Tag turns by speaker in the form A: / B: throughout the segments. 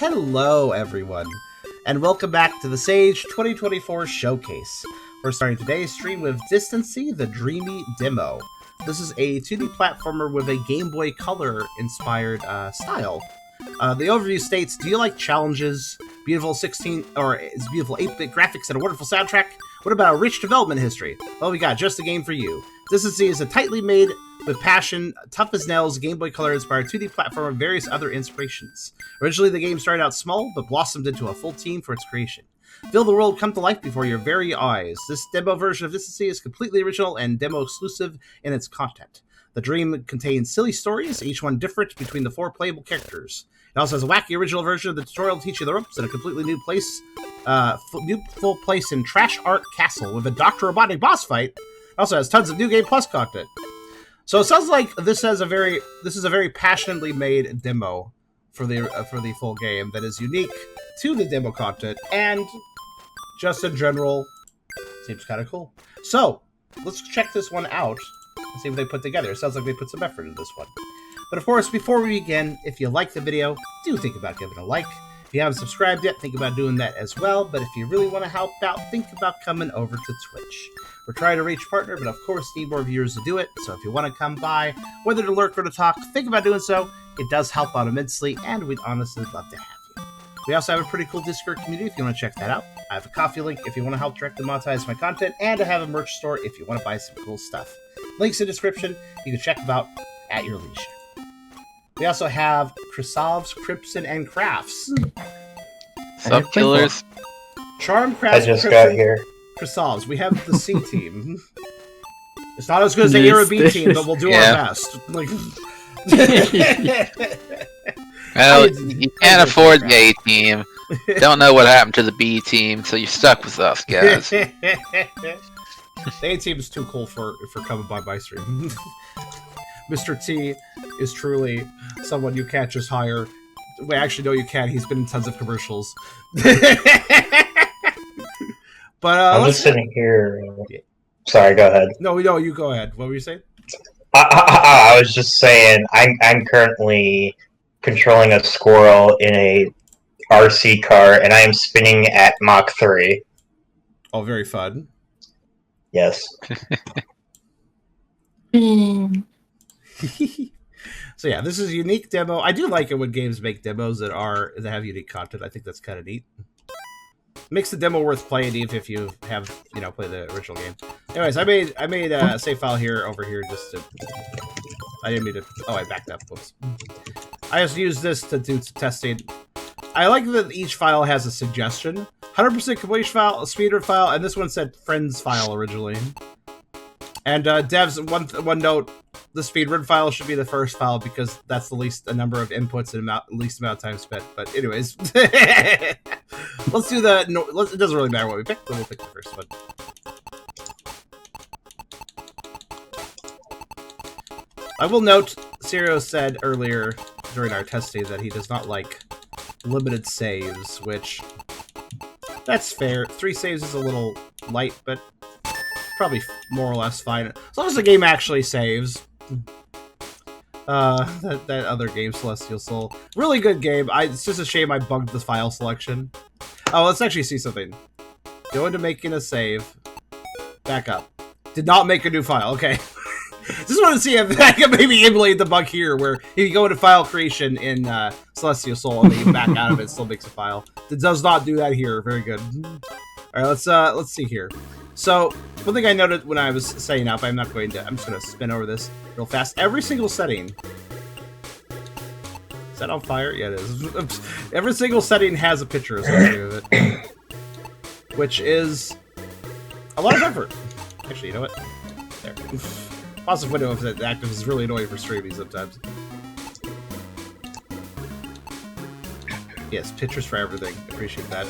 A: Hello, everyone, and welcome back to the Sage 2024 Showcase. We're starting today's stream with Distancy, the Dreamy demo. This is a 2D platformer with a Game Boy Color-inspired style. The overview states, do you like challenges, beautiful 8-bit graphics, and a wonderful soundtrack? What about a rich development history? Well, we got just the game for you. Distancy is a tightly made, with passion, tough as nails, Game Boy Color-inspired 2D platformer and various other inspirations. Originally, the game started out small, but blossomed into a full team for its creation. Feel the world come to life before your very eyes. This demo version of Distancy is completely original and demo-exclusive in its content. The Dream contains silly stories, each one different between the 4 playable characters. It also has a wacky original version of the tutorial to teach you the ropes and a completely new full place in Trash Art Castle with a Dr. Robotic boss fight. It also has tons of New Game Plus content. So it sounds like this is a very passionately made demo for the full game that is unique to the demo content and just in general seems kind of cool. So let's check this one out and see what they put together. It sounds like they put some effort into this one. But of course, before we begin, if you like the video, do think about giving a like. If you haven't subscribed yet, think about doing that as well. But if you really want to help out, think about coming over to Twitch. We're trying to reach partner, but of course need more viewers to do it. So if you want to come by, whether to lurk or to talk, think about doing so. It does help out immensely, and we'd honestly love to have you. We also have a pretty cool Discord community if you want to check that out. I have a Ko-fi link if you want to help directly monetize my content, and I have a merch store if you want to buy some cool stuff. Links in the description. You can check them out at your leisure. We also have Chrysov's, Crimson, and Crafts.
B: Sup, killers?
A: Charm, Crafts,
C: I just got here.
A: Chrysov's. We have the C team. It's not as good as the Era B team, but we'll do our best. Like,
B: well, you can't afford the A team. Don't know what happened to the B team, so you're stuck with us, guys.
A: The A team is too cool for coming by my stream. Mr. T is truly someone you can't just hire. Wait, actually, no, you can. He's been in tons of commercials. But
C: I'm just sitting here. Sorry, go ahead.
A: No, you go ahead. What were you saying?
C: I was just saying I'm currently controlling a squirrel in a RC car, and I am spinning at Mach 3.
A: Oh, very fun.
C: Yes.
A: So yeah, this is a unique demo. I do like it when games make demos that have unique content. I think that's kind of neat. Makes the demo worth playing even if you have play the original game. Anyways, I made a save file over here just to. I didn't mean to. Oh, I backed up. Whoops. I just used this to do some testing. I like that each file has a suggestion. 100% completion file, a speedrun file, and this one said friends file originally. And devs, one note: the speedrun file should be the first file because that's the least a number of inputs and least amount of time spent. But anyways, let's do the. It doesn't really matter what we pick, but we'll pick the first one. I will note, Sirio said earlier during our testing that he does not like limited saves, which that's fair. 3 saves is a little light, but probably more or less fine as long as the game actually saves. That other game, Celestial Soul, really good game. It's just a shame I bugged the file selection. Oh, let's actually see something. Go into making a save. Back up. Did not make a new file. Okay. Just want to see if I can maybe emulate the bug here, where if you go into file creation in Celestial Soul and then you back out of it, it still makes a file. It does not do that here. Very good. All right, let's see here. So, one thing I noted when I was setting up, I'm just going to spin over this real fast. Every single setting. Is that on fire? Yeah, it is. Every single setting has a picture associated with it. Which is a lot of effort. Actually, you know what? There. Pause the window if that active is really annoying for streaming sometimes. Yes, pictures for everything. Appreciate that.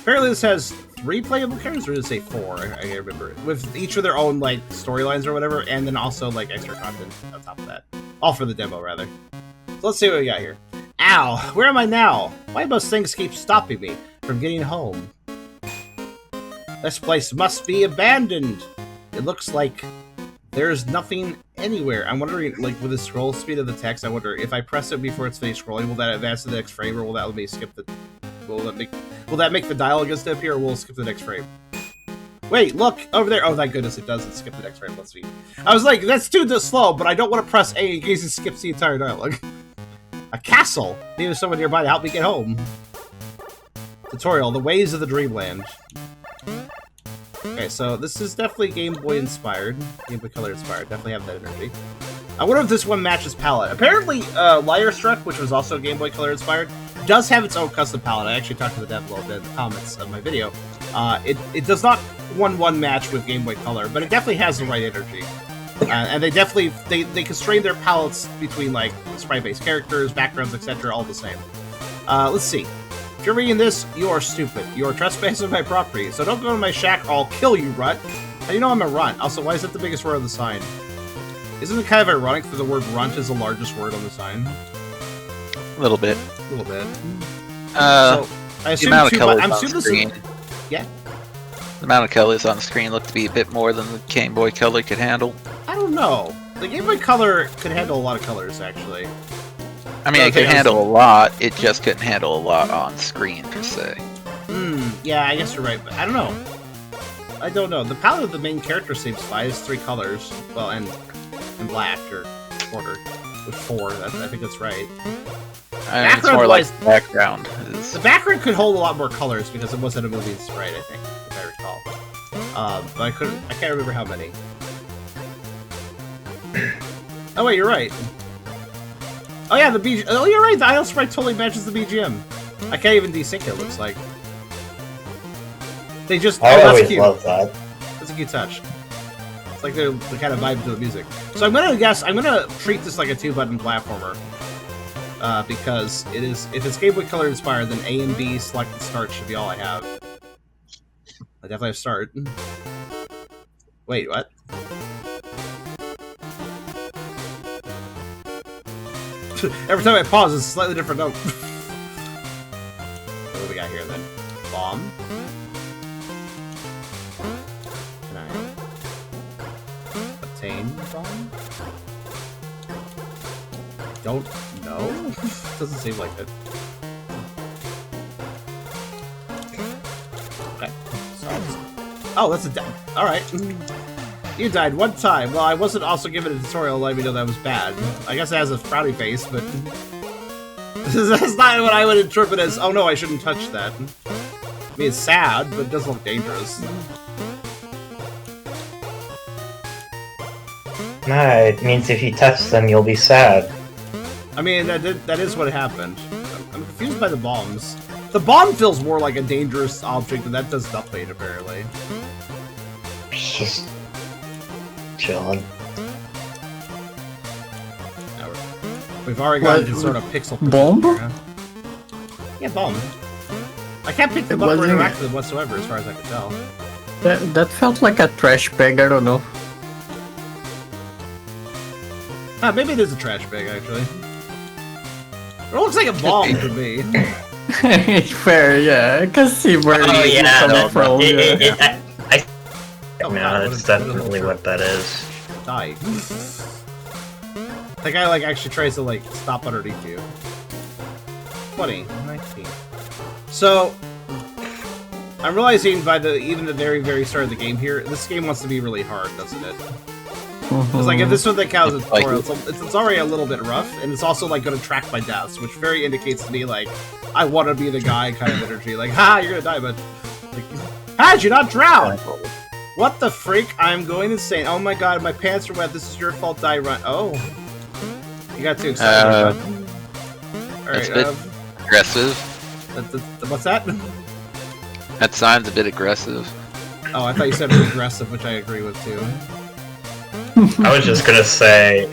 A: Apparently this has 3 playable characters, or did it say 4? I can't remember. With each of their own, like, storylines or whatever, and then also, like, extra content on top of that. All for the demo, rather. So let's see what we got here. Ow! Where am I now? Why must things keep stopping me from getting home? This place must be abandoned. It looks like There's nothing anywhere. I'm wondering, like, with the scroll speed of the text, I wonder if I press it before it's finished scrolling, will that advance to the next frame, or will that let me skip the... Will that make the dialogue instead appear, or will it skip the next frame? Wait, look! Over there! Oh, thank goodness it doesn't skip the next frame. Let's see. I was like, that's too slow, but I don't want to press A in case it skips the entire dialogue. A castle! Needed someone nearby to help me get home. Tutorial, the ways of the Dreamland. Okay, so this is definitely Game Boy inspired. Game Boy Color inspired. Definitely have that energy. I wonder if this one matches palette. Apparently, Liar Struck, which was also Game Boy Color inspired, does have its own custom palette. I actually talked to the dev a little bit in the comments of my video. It does not 1-1 match with Game Boy Color, but it definitely has the right energy. And they definitely they constrain their palettes between like sprite-based characters, backgrounds, etc. all the same. Let's see. If you're reading this, you are stupid. You are trespassing on my property, so don't go to my shack or I'll kill you, Runt. How do you know I'm a runt? Also, why is that the biggest word on the sign? Isn't it kind of ironic that the word runt is the largest word on the sign?
B: A little bit.
A: A little bit.
B: So,
A: I assume
B: the amount of colors on
A: this
B: screen.
A: is... Yeah?
B: The amount of colors on the screen look to be a bit more than the Game Boy Color could handle.
A: I don't know. The Game Boy Color could handle a lot of colors, actually.
B: I mean, it could handle a lot, it just couldn't handle a lot on screen, per se.
A: Yeah, I guess you're right, but I don't know. I don't know. The palette of the main character seems fine. It's 3 colors. Well, and black, or quarter. With 4, I think that's right.
B: I mean, it's more like the background.
A: The background could hold a lot more colors, because it wasn't a movie sprite, I think, if I recall. But I can't remember how many. Oh wait, you're right. Oh yeah, oh, you're right. The idle sprite totally matches the BGM. I can't even desync it. Looks like they just.
C: I always
A: that's cute.
C: love that.
A: That's a cute touch. It's like they're kind of vibing to the music. So I'm gonna treat this like a 2-button platformer, because it is. If it's Game Boy Color inspired, then A and B select and start should be all I have. I definitely have start. Wait, what? Every time I pause, it's a slightly different note. What do we got here, then? Bomb? Can I obtain bomb? Don't know? Doesn't seem like it. Okay. Oh, that's a alright. You died one time. Well, I wasn't also given a tutorial letting me know that was bad. I guess it has a frowny face, but... That's not what I would interpret as, oh no, I shouldn't touch that. I mean, it's sad, but it does look dangerous.
C: No, it means if you touch them, you'll be sad.
A: I mean, that is what happened. I'm confused by the bombs. The bomb feels more like a dangerous object, and that does nothing, apparently.
C: Just... chilling.
A: We've already got into sort of pixel.
D: Bomb?
A: Here, huh? Yeah, bomb. I can't pick them up or interact with them whatsoever, as far as I can tell.
D: That felt like a trash bag, I don't know.
A: Ah, maybe it is a trash bag, actually. It looks like a bomb to me.
D: Fair, yeah. I can see where
C: it's
D: coming from.
C: No, that's definitely what that is.
A: Die. That guy, like, actually tries to, like, stop underneath you. 20, 19. So, I'm realizing by even the very, very start of the game here, this game wants to be really hard, doesn't it? It's like, if this was the cows tutorial, it's already a little bit rough, and it's also, like, going to track my deaths, which very indicates to me, like, I want to be the guy kind of energy. Like, ha, you're gonna die, but... Like, how'd you not drown? What the freak? I'm going insane. Oh my god, my pants are wet. This is your fault, die, run. Oh. You got too excited. Alright,
B: aggressive.
A: What's that?
B: That sign's a bit aggressive.
A: Oh, I thought you said aggressive, which I agree with, too.
C: I was just gonna say,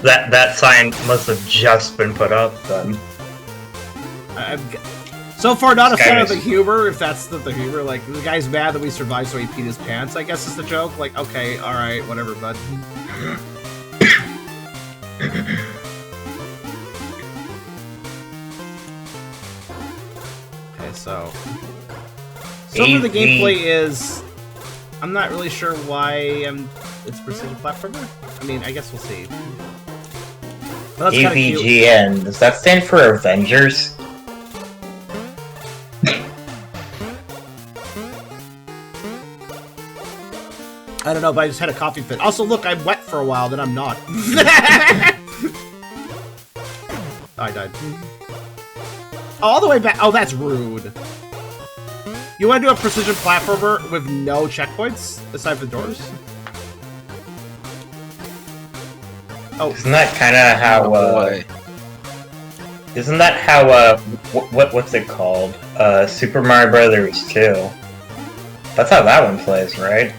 C: that sign must have just been put up, then.
A: So far, not a fan of the humor, if that's the humor. Like, the guy's mad that we survived, so he peed his pants, I guess is the joke. Like, okay, alright, whatever, bud. Okay, so... Some of the gameplay is... I'm not really sure why I'm it's precision platformer? I mean, I guess we'll see. Well, that's kinda cute.
C: AVGN. Does that stand for Avengers?
A: I don't know, but I just had a coffee fit. Also, look, I'm wet for a while, then I'm not. I died. Oh, all the way back. Oh, that's rude. You want to do a precision platformer with no checkpoints aside from doors? Oh,
C: Isn't that kind of how? Isn't that how? What's it called? Super Mario Brothers 2. That's how that one plays, right?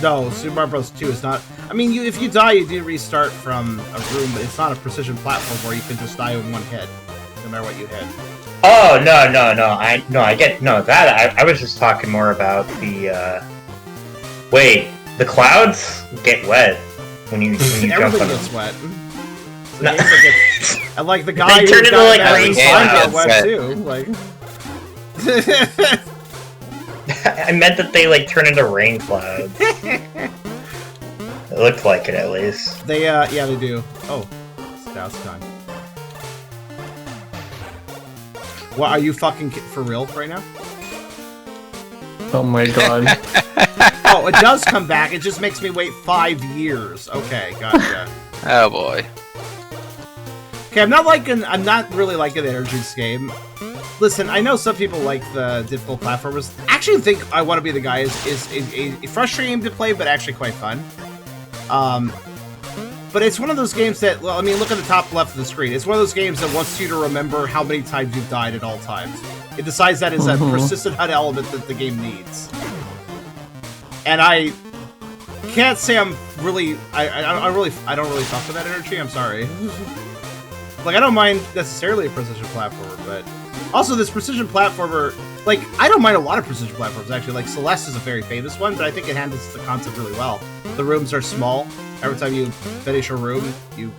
A: no, Super Mario Bros. 2 is not. I mean, if you die, you do restart from a room, but it's not a precision platform where you can just die with one hit, no matter what you hit.
C: Oh no! I get that. I was just talking more about the. Wait, the clouds get wet when you jump on
A: Everything
C: them.
A: gets wet.
C: No.
A: And like the guy
C: They turn into like rain
A: got
C: clouds.
A: wet too. Like.
C: I meant that they like turn into rain clouds. It looked like it at least.
A: They yeah, they do. Oh, now it's time. What, are you fucking for real right now?
D: Oh my god.
A: Oh, it does come back. It just makes me wait 5 years. Okay, gotcha.
B: Oh boy.
A: Okay, I'm not really liking the energy in this game. Listen, I know some people like the difficult platformers. I actually think I Want to Be the Guy is a frustrating to play, but actually quite fun. But it's one of those games that, well, I mean, look at the top left of the screen. It's one of those games that wants you to remember how many times you've died at all times. It decides that is a persistent HUD element that the game needs. And I can't say I'm really, I don't really fuck with that energy. I'm sorry. Like, I don't mind necessarily a precision platformer, but also this precision platformer, like, I don't mind a lot of precision platforms actually. Like Celeste is a very famous one, but I think it handles the concept really well. The rooms are small. Every time you finish a room, you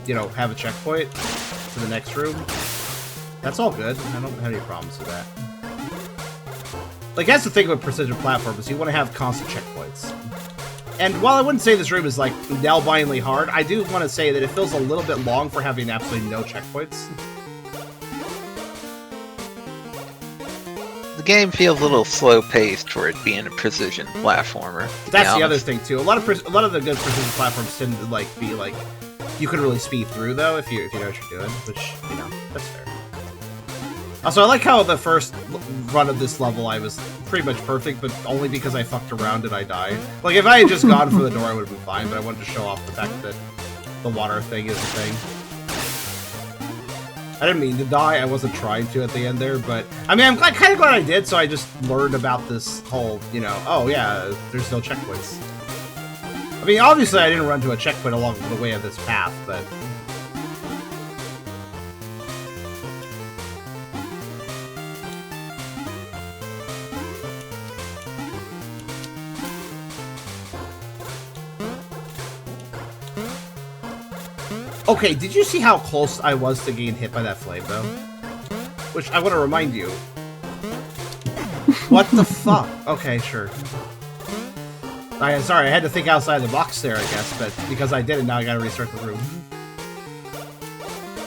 A: know, have a checkpoint to the next room. That's all good. I don't have any problems with that. Like, that's the thing with precision platforms. You want to have constant checkpoints. And while I wouldn't say this room is, like, nail-bitingly hard, I do want to say that it feels a little bit long for having absolutely no checkpoints.
B: The game feels a little slow-paced for it being a precision platformer.
A: That's the other thing too. A lot of the good precision platforms tend to like be like you can really speed through though if you know what you're doing, which you know that's fair. Also, I like how the first run of this level I was pretty much perfect, but only because I fucked around and I died. Like if I had just gone for the door, I would have been fine. But I wanted to show off the fact that the water thing is a thing. I didn't mean to die, I wasn't trying to at the end there, but... I mean, I'm kind of glad I did, so I just learned about this whole, you know, oh yeah, there's no checkpoints. I mean, obviously I didn't run to a checkpoint along the way of this path, but... Okay, did you see how close I was to getting hit by that flame, though? Which, I want to remind you. What the fuck? Okay, sure. Sorry, I had to think outside the box there, I guess, but because I did it, now I gotta restart the room.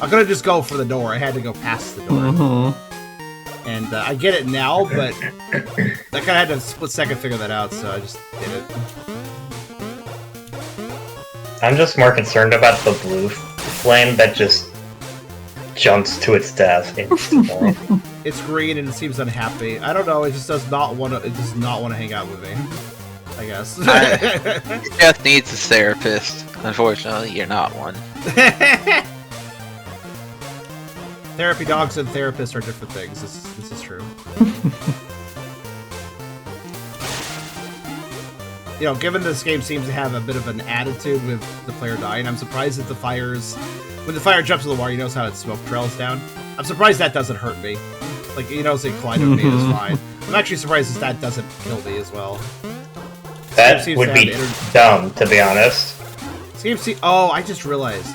A: I'm gonna just go for the door. I had to go past the door. And I get it now, but I kind of had to split second figure that out, so I just did it.
C: I'm just more concerned about the blue flame that just jumps to its death instantly.
A: It's green and it seems unhappy. I don't know. It just does not want to. It does not want to hang out with me. I guess.
B: It just needs a therapist. Unfortunately, you're not one.
A: Therapy dogs and therapists are different things. This is true. You know, given this game seems to have a bit of an attitude with the player dying, I'm surprised that the fires... When the fire jumps in the water, you notice how its smoke trails down? I'm surprised that doesn't hurt me. Like, you notice it collide with me, it's fine. I'm actually surprised that doesn't kill me as well.
C: That would be dumb, to be honest.
A: Oh, I just realized.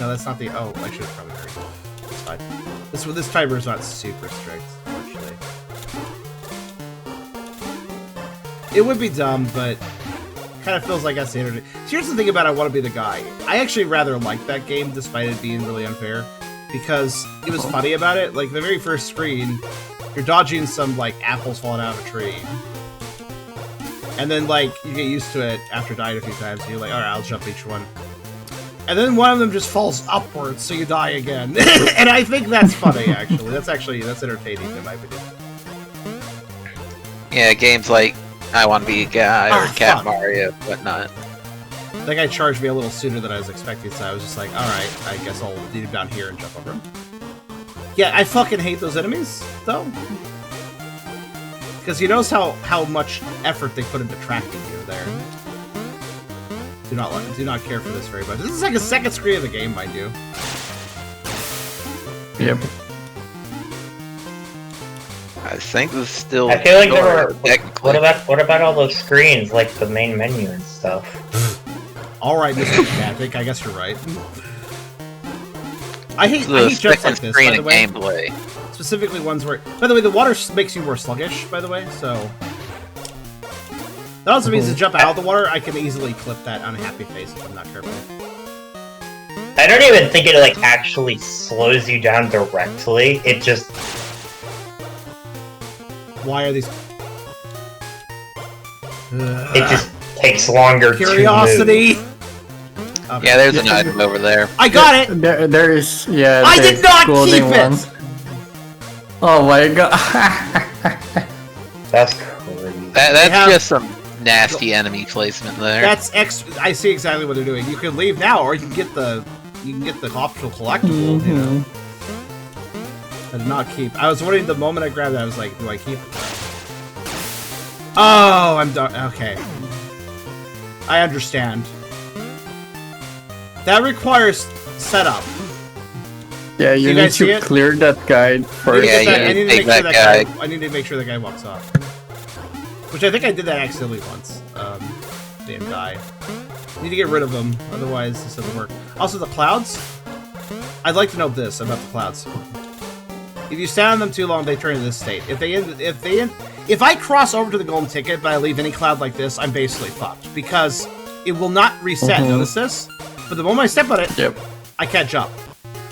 A: No, that's not the... Oh, I should have probably heard. It's fine. This timer is not super strict, actually. It would be dumb, but kind of feels like that's the internet. So here's the thing about I Want to Be the Guy. I actually rather like that game, despite it being really unfair, because it was funny about it. Like, the very first screen, you're dodging some, like, apples falling out of a tree. And then, like, you get used to it after dying a few times, and you're like, alright, I'll jump each one. And then one of them just falls upwards, so you die again. And I think that's funny, actually. That's entertaining, in my opinion.
B: Yeah, games like I Want to Be a Guy or Cat
A: fuck.
B: Mario, whatnot.
A: That guy charged me a little sooner than I was expecting, so I was just like, alright, I guess I'll lead him down here and jump over him. Yeah, I fucking hate those enemies, though. Because you notice how much effort they put into tracking you there. Do not care for this very much. This is like a second screen of the game, mind you.
D: Yep.
B: I think this is still.
C: I feel like there were.
B: technically.
C: What about all those screens, like the main menu and stuff?
A: Alright, Mr. Patrick, I guess you're right. I hate
B: the
A: jumps
B: second
A: like this,
B: screen
A: by the
B: of
A: way.
B: gameplay.
A: Specifically ones where... By the way, the water makes you more sluggish, by the way, so... That also means to jump out of the water, I can easily clip that unhappy face if I'm not careful.
C: I don't even think it like actually slows you down directly. It just
A: Why are these...
C: it just takes longer
A: Curiosity!
C: to move.
A: Okay.
B: Yeah, there's an item over there.
A: I got it!
D: There is, yeah.
A: I
D: there's
A: did not
D: golden
A: keep it!
D: ones. Oh my god.
C: That's crazy.
B: That's
A: have-
B: just some nasty enemy placement there.
A: That's I see exactly what they're doing. You can leave now, or you can get the optional collectible, you know. I did not keep. I was wondering the moment I grabbed it, I was like, do I keep it? Oh, I'm done. Okay. I understand. That requires setup.
D: Yeah, you
A: You
D: need
A: guys see
D: to
A: it?
D: clear that guide first.
B: Yeah,
A: I need to
B: take
A: make sure
B: that
A: that
B: guy.
A: guy. I need to make sure that guy walks off. Which I think I did that accidentally once. Didn't die. Need to get rid of them, otherwise this doesn't work. Also, the clouds. I'd like to know this about the clouds. If you stand on them too long, they turn into this state. If I cross over to the golden ticket, but I leave any cloud like this, I'm basically fucked because it will not reset. Notice this, but the moment I step on it,
D: Yep.
A: I can't jump.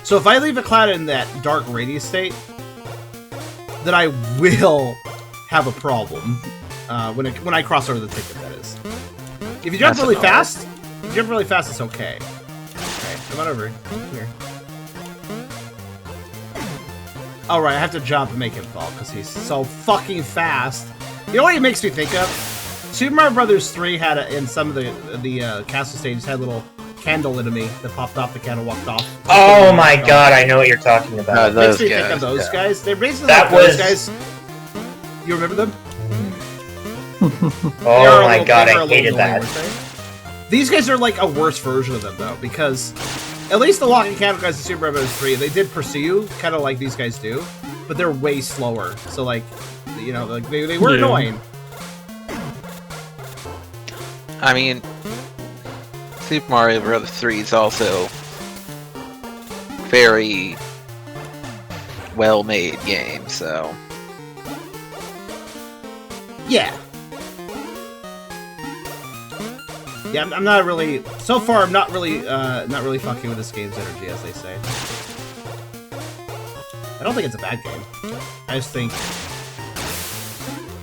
A: So if I leave a cloud in that dark radius state, then I will have a problem when I cross over the ticket. That is. If you jump
B: That's
A: really
B: annoying.
A: fast, it's okay. Okay, come on over here. All right, I have to jump and make him fall because he's so fucking fast. You know what he makes me think of? Super Mario Brothers 3 had in some of the castle stages had a little candle enemy that popped off the candle, walked off.
C: Oh my god, I know what you're talking about.
A: Makes
B: Those
A: me think
B: guys,
A: of those
B: yeah.
A: guys. They're basically
C: That
A: like
C: was-
A: those guys. You remember them?
C: Oh my god, I hated that.
A: These guys are like a worse version of them, though, because at least the walking candle guys in Super Mario Bros. 3, they did pursue you, kind of like these guys do, but they're way slower. So, like, you know, like they were annoying.
B: I mean, Super Mario Bros. 3 is also very well-made game, so
A: Yeah. Yeah, I'm not really. So far, I'm not really fucking with this game's energy, as they say. I don't think it's a bad game. I just think.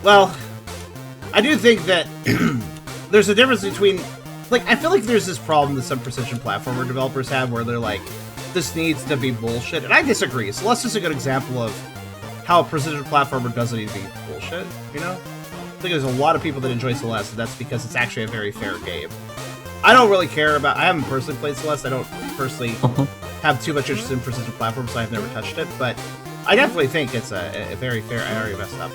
A: Well, I do think that there's a difference between. Like, I feel like there's this problem that some precision platformer developers have where they're like, this needs to be bullshit. And I disagree. Celeste is a good example of how a precision platformer doesn't need to be bullshit, you know? I think there's a lot of people that enjoy Celeste, and that's because it's actually a very fair game. I don't really care about... I haven't personally played Celeste. I don't personally have too much interest in precision platforms, so I've never touched it. But I definitely think it's a very fair... I already messed up.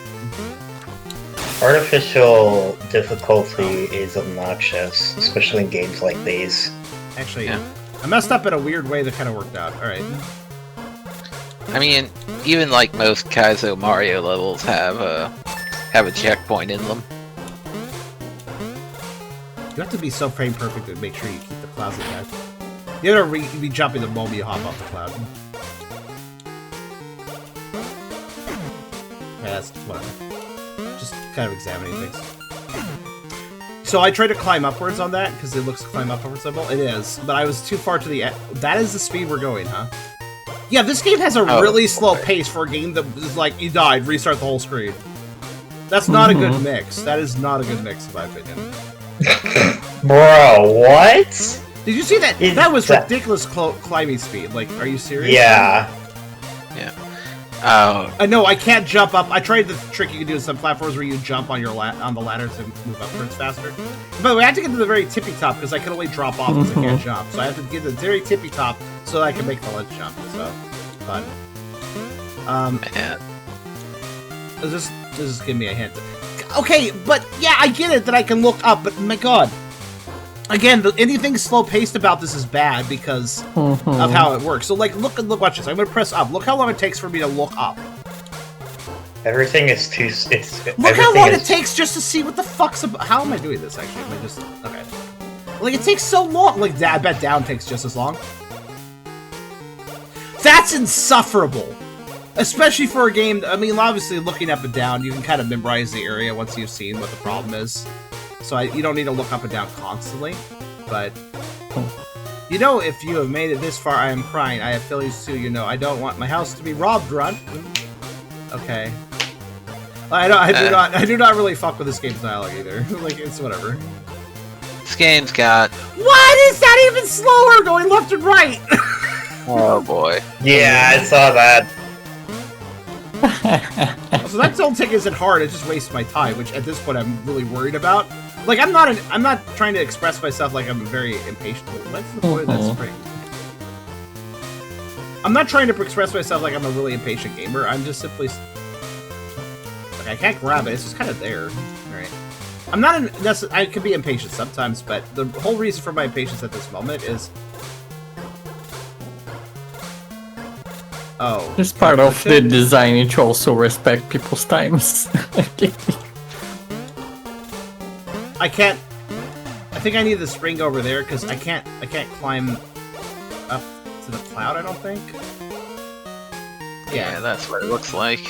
C: Artificial difficulty is obnoxious, especially in games like these.
A: Actually,
B: Yeah.
A: I messed up in a weird way that kind of worked out. Alright.
B: I mean, even like most Kaizo Mario levels have a checkpoint in them.
A: You have to be so frame perfect to make sure you keep the clouds intact. You gotta be jumping the moment you hop off the cloud. Yeah, that's whatever. Just kind of examining things. So I tried to climb upwards on that, because it looks to climb upwards symbol. It is, but I was too far to the end. That is the speed we're going, huh? Yeah, this game has a really slow pace for a game that is like, you died, restart the whole screen. That's not a good mix. That is not a good mix, in my opinion.
C: Bro, what?
A: Did you see that? That was ridiculous climbing speed. Like, are you serious?
C: Yeah.
B: Oh.
A: No, I can't jump up. I tried the trick you can do in some platforms where you jump on your on the ladder to move upwards faster. But I have to get to the very tippy top because I can only drop off because I can't jump. So I have to get to the very tippy top so that I can make the ledge jump. So, fun.
B: Man.
A: Just give me a hint. Okay, but yeah, I get it that I can look up, but my god. Again, anything slow-paced about this is bad because of how it works. So, like, look, watch this. I'm gonna press up. Look how long it takes for me to look up.
C: Everything is too.
A: Look how long it takes just to see what the fuck's about. How am I doing this? Actually, am I just okay? Like, it takes so long. Like, I bet down takes just as long. That's insufferable. Especially for a game. I mean, obviously, looking up and down, you can kind of memorize the area once you've seen what the problem is. So you don't need to look up and down constantly, but you know, if you have made it this far, I am crying. I have feelings too. You know, I don't want my house to be robbed. Run. Okay. I do not really fuck with this game's dialogue either. Like, it's whatever.
B: This game's got.
A: What is that even slower, going left and right?
B: Oh boy.
C: Yeah, I saw that.
A: So that don't take isn't hard. It just wastes my time, which at this point I'm really worried about. Like, I'm not trying to express myself like I'm very impatient. What's the point of that spring? I'm not trying to express myself like I'm a really impatient gamer. I'm just simply like, I can't grab it. It's just kind of there. All right. I'm not. I can be impatient sometimes, but the whole reason for my impatience at this moment is. Oh.
D: It's part of the design to also respect people's times.
A: I can't. I think I need the spring over there because I can't climb up to the cloud. I don't think.
B: Yeah, that's what it looks like.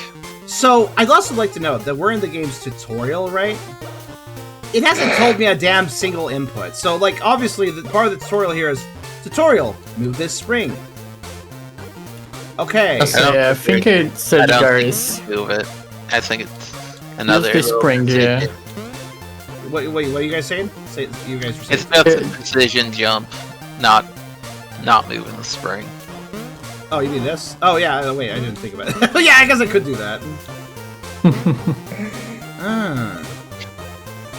A: So I'd also like to note that we're in the game's tutorial, right? It hasn't told me a damn single input. So, like, obviously, the part of the tutorial here is tutorial. Move this spring. Okay.
D: I think it said Gary's.
B: Move it. I think it's another.
D: Move the spring, yeah.
A: Wait, what are you guys saying? You guys were saying?
B: It's about the precision jump, not moving the spring.
A: Oh, you mean this? Oh, yeah. Wait, I didn't think about it. Yeah, I guess I could do that.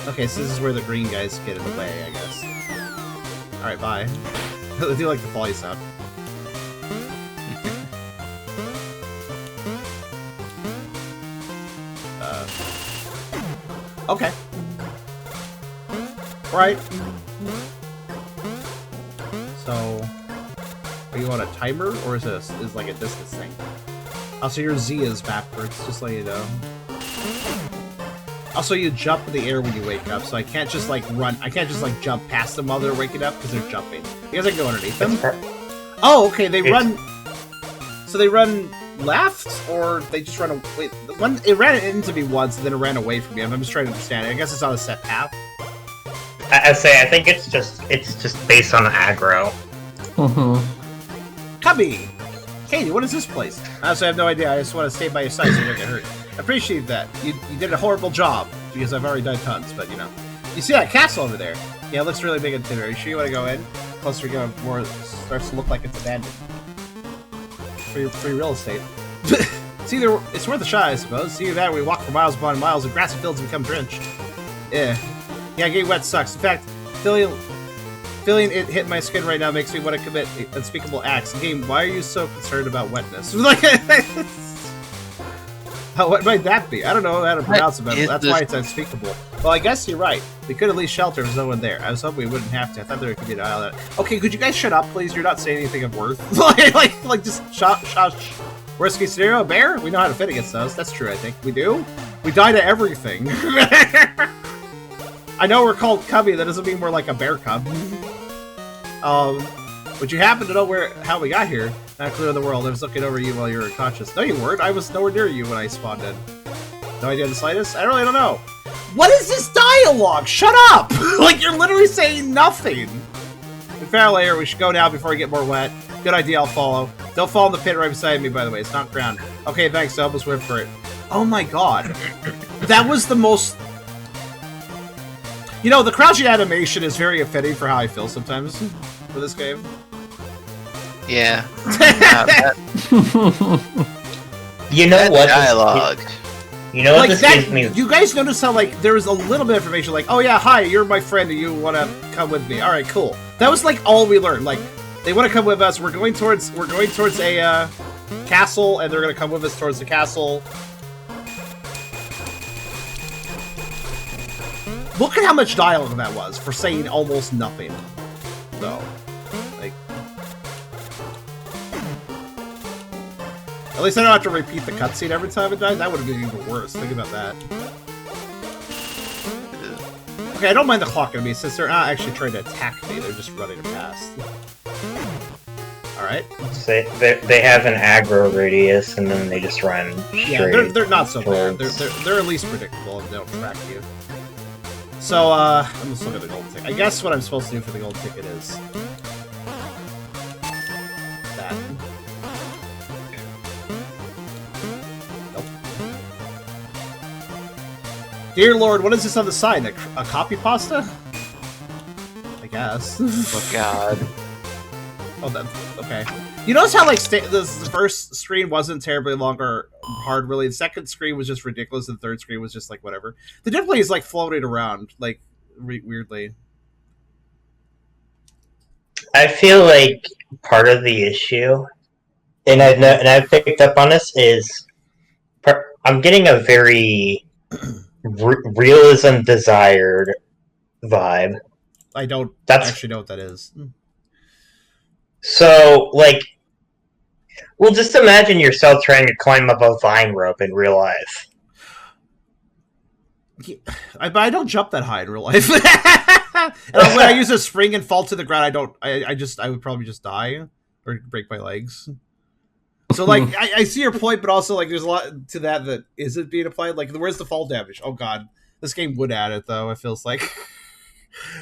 A: Okay, so this is where the green guys get in the way, I guess. Alright, bye. I do like the folly sound. Okay. Right. So, are you on a timer, or is this like a distance thing? Also, your Z is backwards, just let you know. Also, you jump in the air when you wake up, so I can't just like run. I can't just like jump past them while they're waking up because they're jumping. You guys can go underneath them. Oh, okay. They run. So they run left, or they just run away. It ran into me once, and then it ran away from me. I'm just trying to understand. I guess it's on a set path.
C: I think it's just based on aggro.
A: Cubby! Katie, what is this place? Honestly, I have no idea. I just want to stay by your side so you don't get hurt. I appreciate that. You did a horrible job, because I've already done tons, but you know. You see that castle over there? Yeah, it looks really big and thin. Are you sure you want to go in? Closer we go, more it starts to look like it's abandoned. Free real estate. It's worth a shot, I suppose. It's either that or we walk for miles upon miles of grassy fields and become drenched. Yeah, getting wet sucks. In fact, feeling it hit my skin right now makes me want to commit unspeakable acts. Game, why are you so concerned about wetness? Like, what might that be? I don't know how to pronounce it, but that's why it's unspeakable. Well, I guess you're right. We could at least shelter if there's no one there. I was hoping we wouldn't have to. I thought there could be an aisle. Okay, could you guys shut up, please? You're not saying anything of worth. like just shush. Worst case scenario, a bear? We know how to fit against those. That's true, I think. We do? We die to everything. I know we're called Cubby. That doesn't mean we're like a bear cub. Would you happen to know how we got here? Not clear in the world. I was looking over you while you were unconscious. No, you weren't. I was nowhere near you when I spawned in. No idea the slightest? I really don't know. What is this dialogue? Shut up! Like, you're literally saying nothing. We found later. We should go now before we get more wet. Good idea, I'll follow. Don't fall in the pit right beside me, by the way. It's not ground. Okay, thanks. I almost went for it. Oh my god. That was the most... You know, the crouching animation is very fitting for how I feel sometimes for this game.
B: Yeah.
C: You know what?
B: Dialogue.
C: You know what
A: Like
C: this
A: that,
C: gives me?
A: you guys notice how, like, there was a little bit of information, like, oh yeah, hi, you're my friend, and you want to come with me. Alright, cool. That was, like, all we learned. Like, they want to come with us, we're going towards a, castle, and they're going to come with us towards the castle. Look at how much dialogue that was for saying almost nothing. Though. Like... At least I don't have to repeat the cutscene every time it dies. That would have been even worse. Think about that. Okay, I don't mind the clock enemy since they're not actually trying to attack me. They're just running past. Alright.
C: They have an aggro radius, and then they just run straight.
A: Yeah, they're not so bad.
C: towards-
A: They're at least predictable and they don't track you. So, I'm just looking at the gold ticket. I guess what I'm supposed to do for the gold ticket is... that. Nope. Dear Lord, what is this on the side? A copy pasta? I guess.
B: Oh god.
A: Oh, that's... okay. You notice how, like, the first screen wasn't terribly long or hard, really. The second screen was just ridiculous, and the third screen was just, like, whatever. The difficulty is, like, floating around, like, weirdly.
C: I feel like part of the issue, and I've picked up on this, is I'm getting a very realism desired vibe.
A: I don't
C: That's-
A: actually know what that is.
C: So, like, well, just imagine yourself trying to climb up a vine rope in real life.
A: But I don't jump that high in real life. And when I use a spring and fall to the ground, I would probably just die or break my legs. So, like, I see your point, but also, like, there's a lot to that isn't being applied. Like, where's the fall damage? Oh god, this game would add it though. It feels like.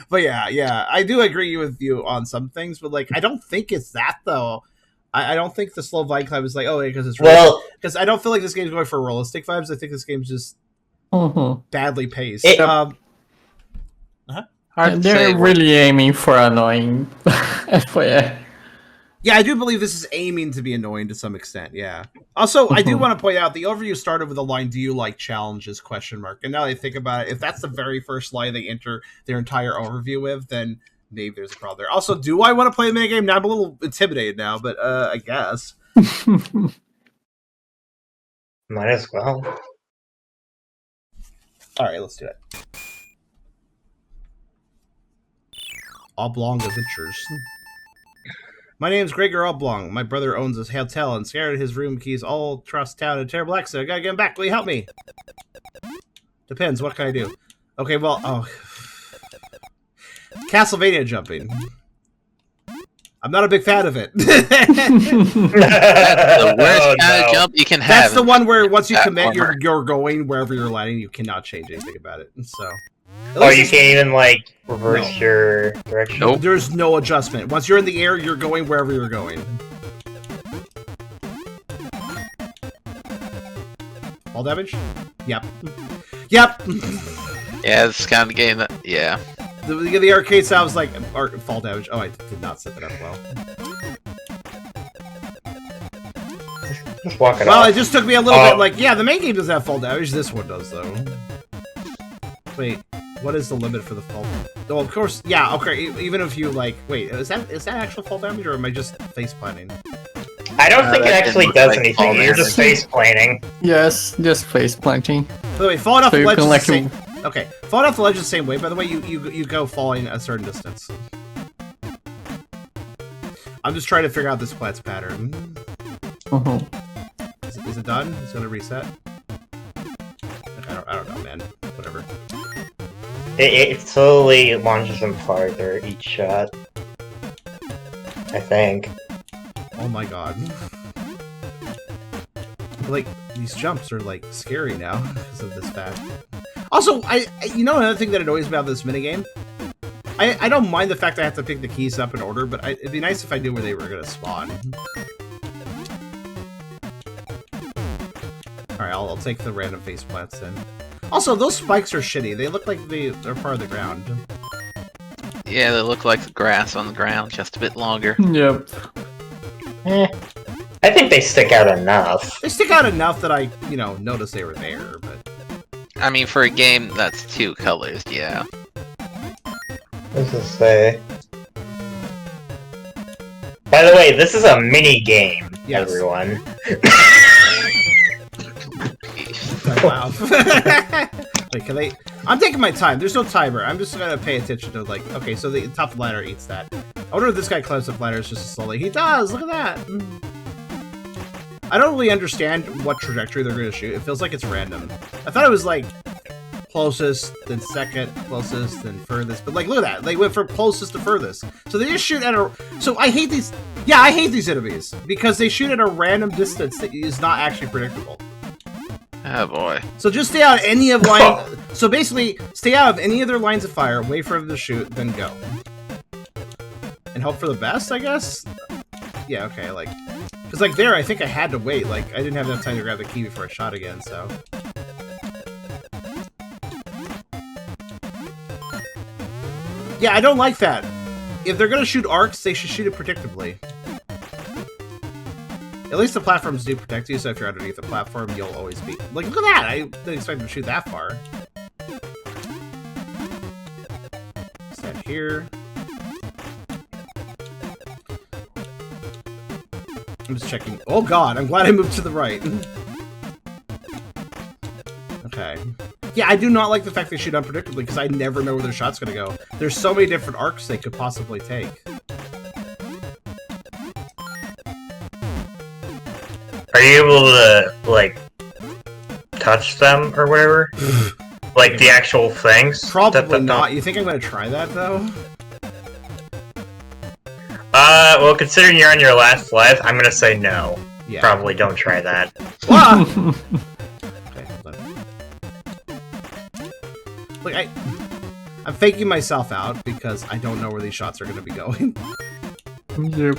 A: But yeah, I do agree with you on some things, but, like, I don't think it's that though. I don't think the slow vine climb is like, oh, because it's
C: Well,
A: because I don't feel like this game's going for realistic vibes. I think this game's just badly paced.
B: Hard to say
D: They're
B: what-
D: really aiming for annoying. But yeah.
A: Yeah, I do believe this is aiming to be annoying to some extent, yeah. Also, I do want to point out, the overview started with the line, do you like challenges, ? And now that I think about it, if that's the very first line they enter their entire overview with, then maybe there's a problem there. Also, do I want to play a minigame? Now I'm a little intimidated now, but I guess.
C: might as well.
A: Alright, let's do it. Oblong Adventures. My name's Gregor Oblong. My brother owns this hotel and scared his room keys all across town in a terrible accident. I gotta get him back. Will you help me? Depends. What can I do? Okay, well, Castlevania jumping. I'm not a big fan of it.
B: That's the worst kind of jump you can have.
A: That's the one where once you
B: that
A: commit,
B: corner.
A: you're going wherever you're landing. You cannot change anything about it. So,
C: Or you can't even, like, reverse your direction.
B: Nope.
A: There's no adjustment. Once you're in the air, you're going wherever you're going. All damage? Yep. Yep.
B: Yeah, it's kind of game that. Yeah.
A: The arcade sounds like fall damage. Oh, I did not set that up well.
C: Just walk it
A: Well,
C: off.
A: it just took me a little bit. Like, yeah, the main game doesn't have fall damage. This one does, though. Wait, what is the limit for the fall? Oh, of course. Yeah. Okay. Even if you like, wait, is that actual fall damage, or am I just face planning?
C: I don't think it
B: that
C: actually
B: didn't look
C: does
B: like
C: anything.
B: fall
C: You're just face planning.
D: Yes, just face planting.
A: By the way, falling off
D: So
A: the
D: you
A: ledge is
D: can
A: the
D: like
A: same. Okay, falling off the ledge is the same way. By the way, you go falling a certain distance. I'm just trying to figure out this plant's pattern. Is it done? It's gonna reset. I don't know, man. Whatever.
C: It slowly launches them farther each shot. I think.
A: Oh my god. Like, these jumps are, like, scary now because of this fact. Also, you know another thing that annoys me about this minigame? I don't mind the fact that I have to pick the keys up in order, but it'd be nice if I knew where they were going to spawn. Alright, I'll take the random face plants then. Also, those spikes are shitty. They look like they're part of the ground.
B: Yeah, they look like the grass on the ground, just a bit longer.
D: Yep.
C: I think they stick out enough.
A: They stick out enough that I, noticed they were there, but...
B: I mean, for a game that's 2 colors, yeah.
C: What does it say? By the way, this is a mini game,
A: Yes.
C: everyone.
A: Wow. Wait, can they... I'm taking my time. There's no timer. I'm just gonna pay attention to, like... Okay, so the top ladder eats that. I wonder if this guy climbs up ladders just as slowly. He does! Look at that! I don't really understand what trajectory they're gonna shoot. It feels like it's random. I thought it was, like, closest, then second, closest, then furthest. But, like, look at that. They went from closest to furthest. So they just shoot at a... So I hate these... Yeah, I hate these enemies. Because they shoot at a random distance that is not actually predictable.
B: Oh boy.
A: So just stay out of any of line. So basically, stay out of any of their lines of fire. Wait for them to shoot, then go. And hope for the best, I guess. Yeah. Okay. Like, because like there, I think I had to wait. Like, I didn't have enough time to grab the key before I shot again. So. Yeah, I don't like that. If they're gonna shoot arcs, they should shoot it predictably. At least the platforms do protect you, so if you're underneath the platform, you'll always be... Like, look at that! I didn't expect them to shoot that far. Stand here. I'm just checking... Oh god, I'm glad I moved to the right. Okay. Yeah, I do not like the fact they shoot unpredictably, because I never know where their shot's gonna go. There's so many different arcs they could possibly take.
C: Are you able to, like, touch them or whatever? Like the actual things?
A: Probably not. You think I'm gonna try that, though?
C: Well, considering you're on your last life, I'm gonna say no.
A: Yeah.
C: Probably don't try that.
A: Okay, hold on. Look, I'm faking myself out because I don't know where these shots are gonna be going.
D: Yep.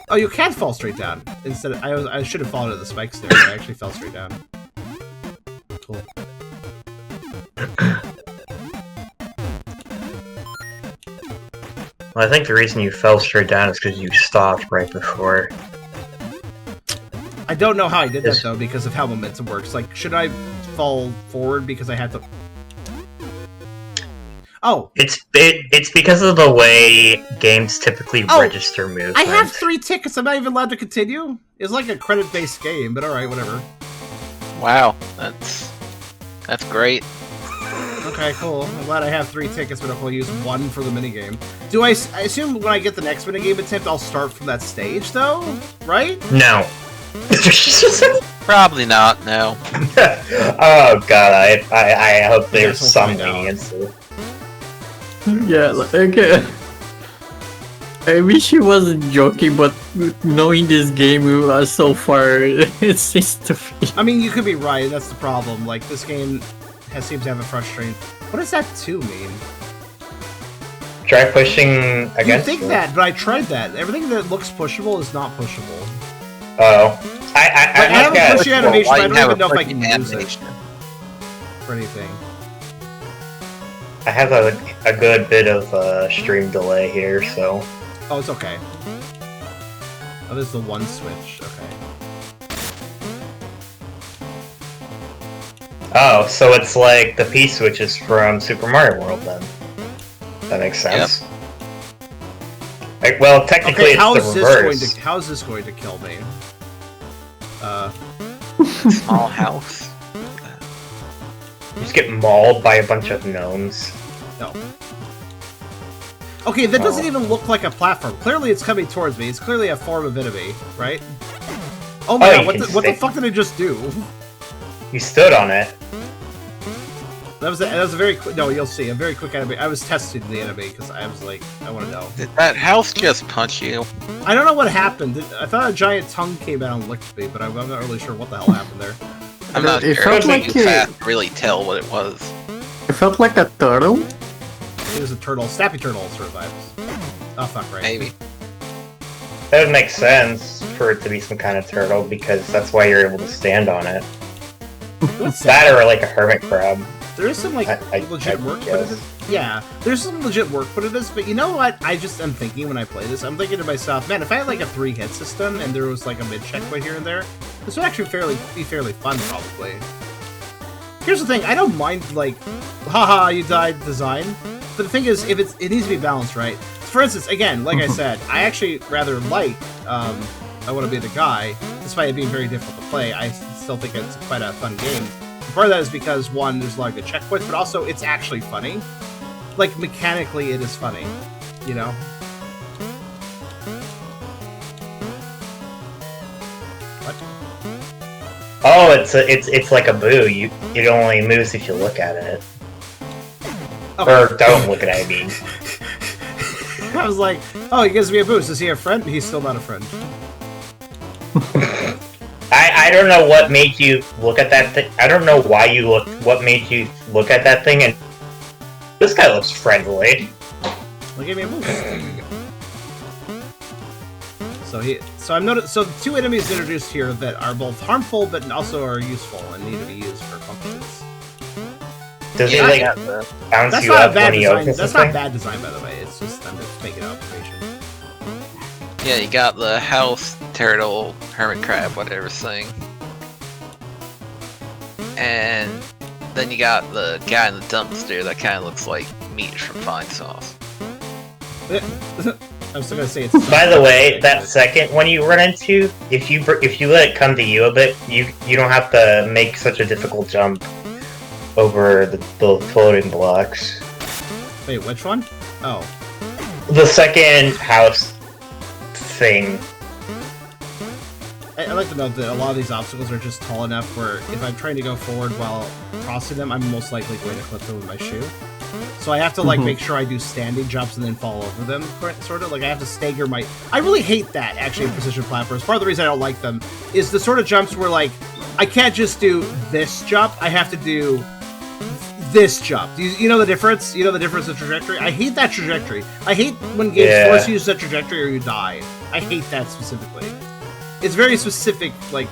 A: Oh, you can fall straight down. Instead, I should have fallen to the spikes there, but I actually fell straight down. Cool.
C: Well, I think the reason you fell straight down is because you stopped right before.
A: I don't know how I did that, though, because of how momentum works. Like, should I fall forward because I had to... Oh!
C: It's because of the way games typically register movement.
A: I have 3 tickets. I'm not even allowed to continue? It's like a credit-based game, but alright, whatever.
B: Wow, that's great.
A: Okay, cool. I'm glad I have 3 tickets, but I'll use 1 for the minigame. Do I assume when I get the next minigame attempt, I'll start from that stage, though? Right?
C: No.
B: Probably not, no.
C: Oh god, I hope there's some leniency.
D: Yeah, like, I wish he wasn't joking, but knowing this game so far, it seems to be...
A: I mean, you could be right, that's the problem. Like, this game seems to have a frustrating... What does that 2 mean?
C: Try pushing against
A: You think that, but I tried that. Everything that looks pushable is not pushable.
C: Oh. I
A: have a pushy animation, but I don't even know if I can use it
B: animation
A: for anything.
C: I have a good bit of stream delay here, so...
A: Oh, it's okay. Oh, there's the 1 switch. Okay.
C: Oh, so it's like the P switches from Super Mario World, then. That makes sense.
B: Yep.
C: Like, well, technically
A: Okay,
C: it's the reverse.
A: how is this going to kill me?
B: Small house.
C: You just get mauled by a bunch of gnomes.
A: No. Okay, that doesn't even look like a platform. Clearly it's coming towards me. It's clearly a form of enemy, right? Oh my god, what the fuck did I just do?
C: You stood on it.
A: That was a very quick... No, you'll see. A very quick enemy. I was testing the enemy because I was like, I want to know.
B: Did that house just punch you?
A: I don't know what happened. I thought a giant tongue came out and licked me, but I'm not really sure what the hell happened there.
B: I'm not
D: It
B: sure.
D: felt
B: It
D: like
B: was fast to really tell what it was.
D: It felt like a turtle.
A: It was a turtle, snappy turtle sort of vibes. Oh fuck, right.
B: Maybe.
C: That would make sense for it to be some kind of turtle because that's why you're able to stand on it.
A: What's
C: That or like a hermit crab.
A: There is some like legit work put in this. Yeah, there's some legit work put in this, but you know what? I just am thinking when I play this, I'm thinking to myself, man, if I had like a 3-hit system and there was like a mid checkpoint here and there, this would actually be fairly fun, probably. Here's the thing, I don't mind like, haha, you died design, but the thing is, if it needs to be balanced, right? For instance, again, like I said, I actually rather like I Want to Be the Guy, despite it being very difficult to play. I still think it's quite a fun game. Part of that is because, one, there's a lot of good checkpoints, but also it's actually funny. Like, mechanically, it is funny, you know? What?
C: Oh, it's like a boo. It only moves if you look at it.
A: Oh.
C: Or don't look at it, I mean.
A: I was like, oh, he gives me a boost. Is he a friend? He's still not a friend.
C: I don't know what made you look at that thing. I don't know why what made you look at that thing and this guy looks friendly.
A: Well, give me a boost. So two enemies introduced here that are both harmful but also are useful and need to be used for functions.
C: Does he like bounce
A: That's
C: you
A: not
C: up
A: a bad
C: when he
A: design.
C: opens
A: That's
C: something?
A: not bad design, by the way. It's just I'm just making an observation.
B: Yeah, you got the house turtle, hermit crab, whatever thing. And then you got the guy in the dumpster that kind of looks like meat from Fine Sauce.
A: I'm still gonna say it's.
C: By the way, that second one you run into, if you let it come to you a bit, you don't have to make such a difficult jump over the floating blocks.
A: Wait, which one? Oh.
C: The second house thing.
A: I like to note that a lot of these obstacles are just tall enough where if I'm trying to go forward while crossing them, I'm most likely going to clip them with my shoe. So I have to like make sure I do standing jumps and then fall over them, sort of. Like I have to stagger my... I really hate that, actually, in precision platforms. Part of the reason I don't like them is the sort of jumps where like, I can't just do this jump, I have to do this jump. You know the difference? You know the difference in trajectory? I hate that trajectory. I hate when games force you to use that trajectory or you die. I hate that specifically. It's very specific, like,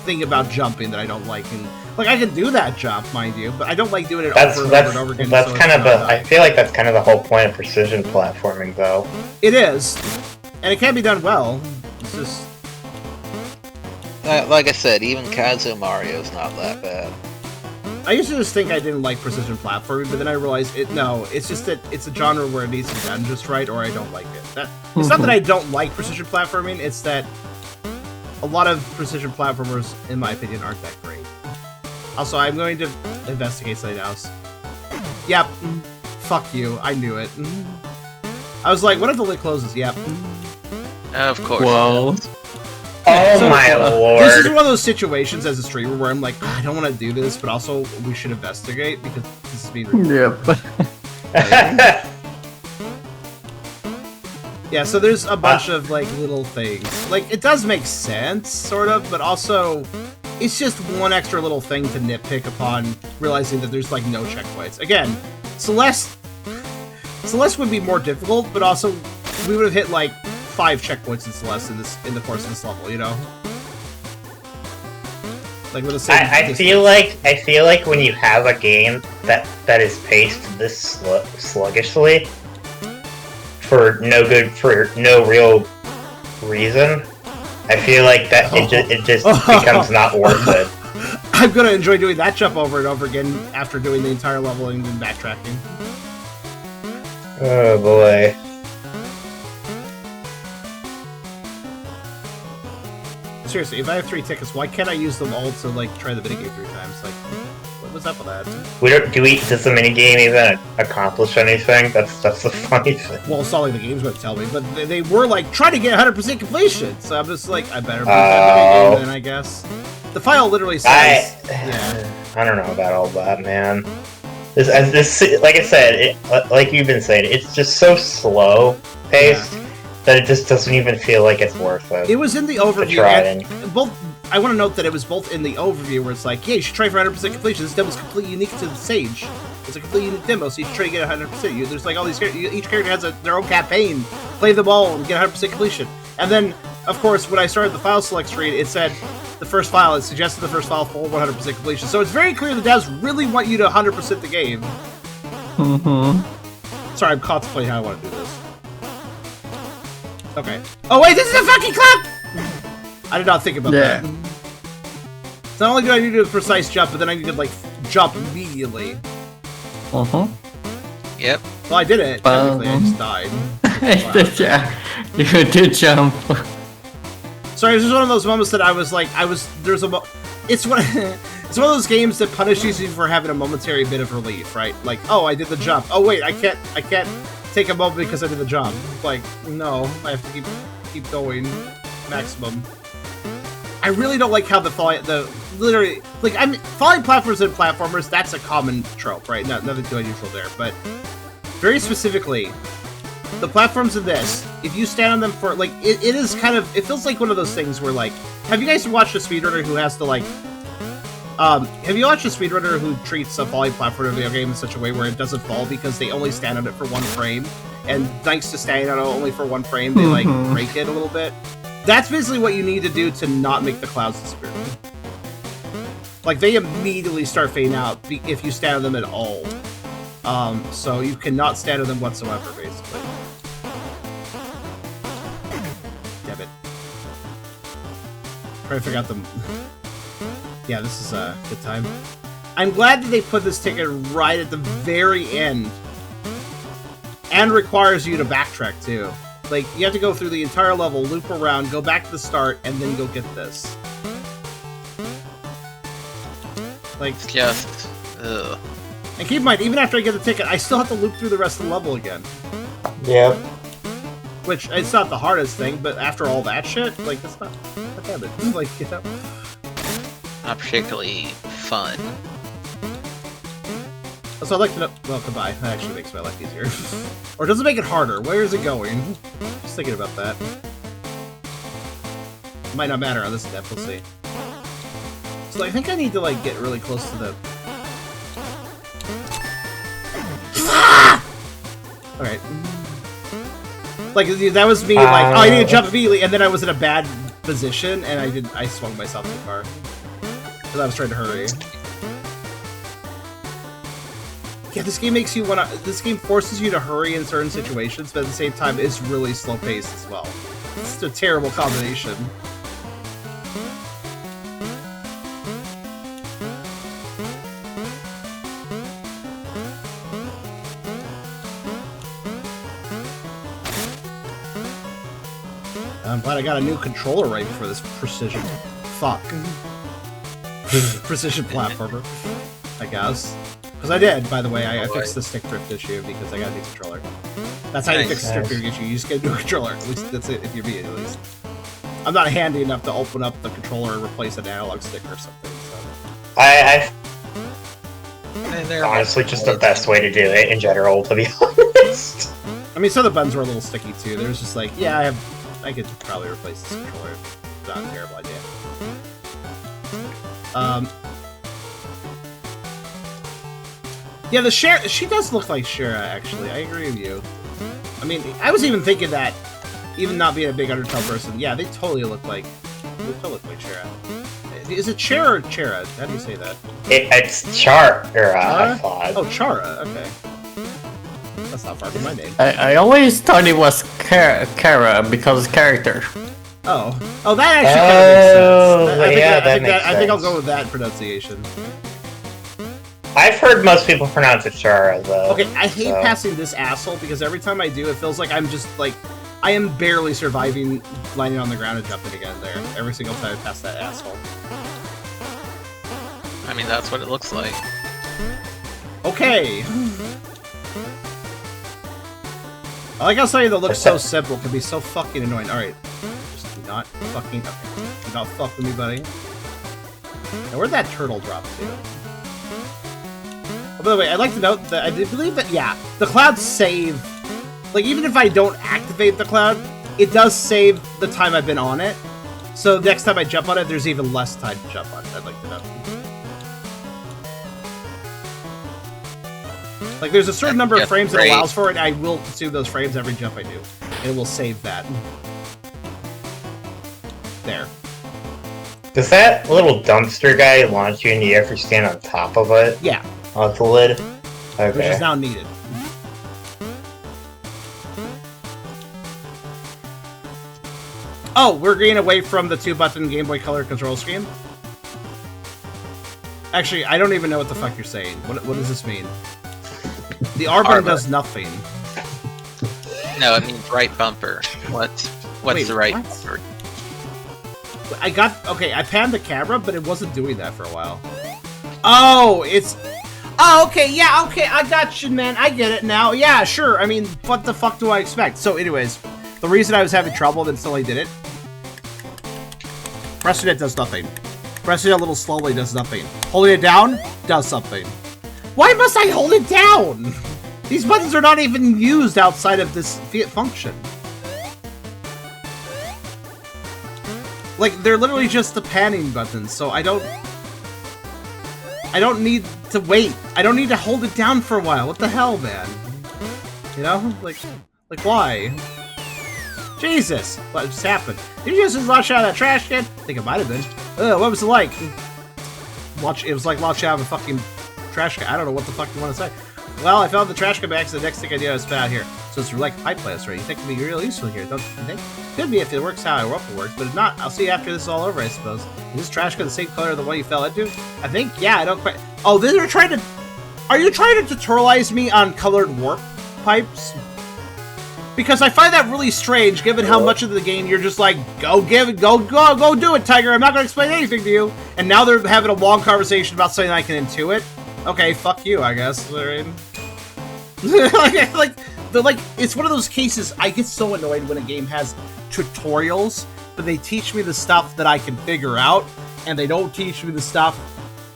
A: thing about jumping that I don't like. And like, I can do that jump, mind you, but I don't like doing it over and over again.
C: That's kind of I feel like that's kind of the whole point of precision platforming, though.
A: It is, and it can be done well. It's just
B: Like I said, even Kazu Mario's not that bad.
A: I used to just think I didn't like precision platforming, but then I realized it's just that it's a genre where it needs to be done just right, or I don't like it. It's not that I don't like precision platforming, it's that a lot of precision platformers, in my opinion, aren't that great. Also, I'm going to investigate something else. Yep. Fuck you. I knew it. I was like, what if the lid closes? Yep.
B: Of course.
D: Well,
C: Oh my lord.
A: This is one of those situations as a streamer where I'm like, I don't want to do this, but also we should investigate because this is being recorded.
D: yep.
A: Yeah, so there's a bunch of like little things. Like it does make sense, sort of, but also it's just one extra little thing to nitpick upon realizing that there's like no checkpoints. Again, Celeste would be more difficult, but also we would have hit like 5 checkpoints in Celeste in the course of this level, you know? Like with the same
C: I feel like when you have a game that is paced this sluggishly for no real reason, I feel like that it just becomes not worth it.
A: I'm gonna enjoy doing that jump over and over again after doing the entire level and then backtracking.
C: Oh boy.
A: Seriously, if I have 3 tickets, why can't I use them all to like try the minigame 3 times? Like, what's up with that?
C: Does the minigame even accomplish anything? That's the funny thing.
A: Well, it's not like the game's gonna tell me, but they were like, try to get 100% completion. So I'm just like, I better play that minigame then, I guess. The file literally says,
C: I don't know about all that, man. This like I said, like you've been saying, it's just so slow paced that it just doesn't even feel like it's worth it.
A: It was in the overview. Both I want to note that it was both in the overview where it's like, yeah, you should try for 100% completion. This demo is completely unique to the stage. It's a completely unique demo, so you should try to get 100%. There's like all these each character has their own campaign. Play them all and get 100% completion. And then, of course, when I started the file select screen, it said the first file. It suggested the first file for 100% completion. So it's very clear the devs really want you to 100% the game. Sorry, I'm contemplating how I want to do this. Okay. Oh wait, this is a fucking clap! I did not think about that. So not only do I need to do a precise jump, but then I need to like jump immediately.
B: Yep.
A: Well, I did it. Technically, I just died.
D: Yeah, you did jump.
A: Sorry, this is one of those moments that I was like, there's a it's one it's one of those games that punishes you for having a momentary bit of relief, right? Like, oh, I did the jump. Oh wait, I can't take a moment because I did the jump. Like, no, I have to keep going maximum. I really don't like how literally, like, falling platforms and platformers, that's a common trope, right? Nothing too unusual there, but very specifically, the platforms in this, if you stand on them for, like, it is kind of, it feels like one of those things where, like, have you guys watched a speedrunner who has to, like, have you watched a speedrunner who treats a falling platform in a video game in such a way where it doesn't fall because they only stand on it for 1 frame, and thanks to standing on it only for 1 frame, they, like, break it a little bit? That's basically what you need to do to not make the clouds disappear. Like, they immediately start fading out if you stand on them at all. So you cannot stand on them whatsoever, basically. Damn it. Trying to figure out the... Yeah, this is a good time. I'm glad that they put this ticket right at the very end. And requires you to backtrack, too. Like, you have to go through the entire level, loop around, go back to the start, and then go get this. Like,
B: it's just... ugh.
A: And keep in mind, even after I get the ticket, I still have to loop through the rest of the level again.
C: Yep.
A: Which, it's not the hardest thing, but after all that shit, like, that's not bad. It's like, you know...
B: Not particularly fun.
A: So I'd like to know... Well, goodbye. That actually makes my life easier. Or does it make it harder? Where is it going? Just thinking about that. Might not matter on this step, we'll see. So I think I need to, like, get really close to the... Alright. Like, that was me, like, oh, I need to jump immediately, and then I was in a bad position, and I swung myself too far. Because I was trying to hurry. Yeah, this game makes you wanna... This game forces you to hurry in certain situations, but at the same time, it's really slow-paced as well. It's a terrible combination. I'm glad I got a new controller right for this precision. Fuck. Precision platformer, I guess. Because I did, by the way. I fixed the stick drift issue because I got a new controller. That's how you fix the stick drift issue. You just get a new controller. At least that's it, if you're me, at least. I'm not handy enough to open up the controller and replace an analog stick or something. So.
C: Honestly, just the best way to do it in general, to be honest.
A: I mean, some of the buttons were a little sticky too. There's just like, yeah, I could probably replace this controller. It's not a terrible idea. Yeah, the she does look like Shira, actually. I agree with you. I mean, I was even thinking that, even not being a big Undertale person, yeah, they totally look like Shira. Is it Chara or Chara? How do you say that?
C: It's Chara, I thought.
A: Oh, Chara, okay. That's not far from my name.
D: I always thought it was Kara because character.
A: Oh, that actually kind of makes sense.
C: That makes sense.
A: I think I'll go with that pronunciation.
C: I've heard most people pronounce it Chara, though.
A: Okay, I hate passing this asshole because every time I do, it feels like I'm just like I am barely surviving, landing on the ground and jumping again there. Every single time I pass that asshole.
B: I mean, that's what it looks like.
A: Okay. I like how something that looks so simple can be so fucking annoying. Alright. Just do not fucking... Okay. Do not fuck with me, buddy. Now, where'd that turtle drop to? Oh, by the way, I'd like to note that I believe that, yeah, the clouds save... Like, even if I don't activate the cloud, it does save the time I've been on it. So next time I jump on it, there's even less time to jump on it. I'd like to know. Like, there's a certain number of frames it allows for, and I will consume those frames every jump I do. And it will save that. There.
C: Does that little dumpster guy launch you and you have to stand on top of it?
A: Yeah.
C: On the lid? Okay.
A: Which is now needed. Oh, we're getting away from the 2-button Game Boy Color control scheme? Actually, I don't even know what the fuck you're saying. What does this mean? The R button does nothing.
B: No, it means right bumper. What's
A: Wait,
B: the right
A: what?
B: bumper?
A: I panned the camera, but it wasn't doing that for a while. Oh, it's... Oh, okay, yeah, okay, I got you, man. I get it now. Yeah, sure. I mean, what the fuck do I expect? So, anyways, the reason I was having trouble until I did it... Pressing it does nothing. Pressing it a little slowly does nothing. Holding it down does something. Why must I hold it down? These buttons are not even used outside of this function. Like, they're literally just the panning buttons, so I don't need to wait. I don't need to hold it down for a while. What the hell, man? You know? Like why? Jesus! What just happened? Did you just launch out of that trash can? I think it might have been. Ugh, what was it like? It was like launching out of a fucking trash can. I don't know what the fuck you want to say. Well, I found the trash can back, so the next thing I did, I was found here. So it's like pipe blast, right? You think it would be real useful here, don't you think? Could be if it works how I hope it works, but if not, I'll see you after this is all over, I suppose. Is this trash can the same color as the one you fell into? I think, yeah, I don't quite... Oh, then they're trying to... Are you trying to tutorialize me on colored warp pipes? Because I find that really strange, given how much of the game you're just like, go do it, Tiger, I'm not going to explain anything to you. And now they're having a long conversation about something I can intuit. Okay, fuck you, I guess. like, it's one of those cases, I get so annoyed when a game has tutorials, but they teach me the stuff that I can figure out, and they don't teach me the stuff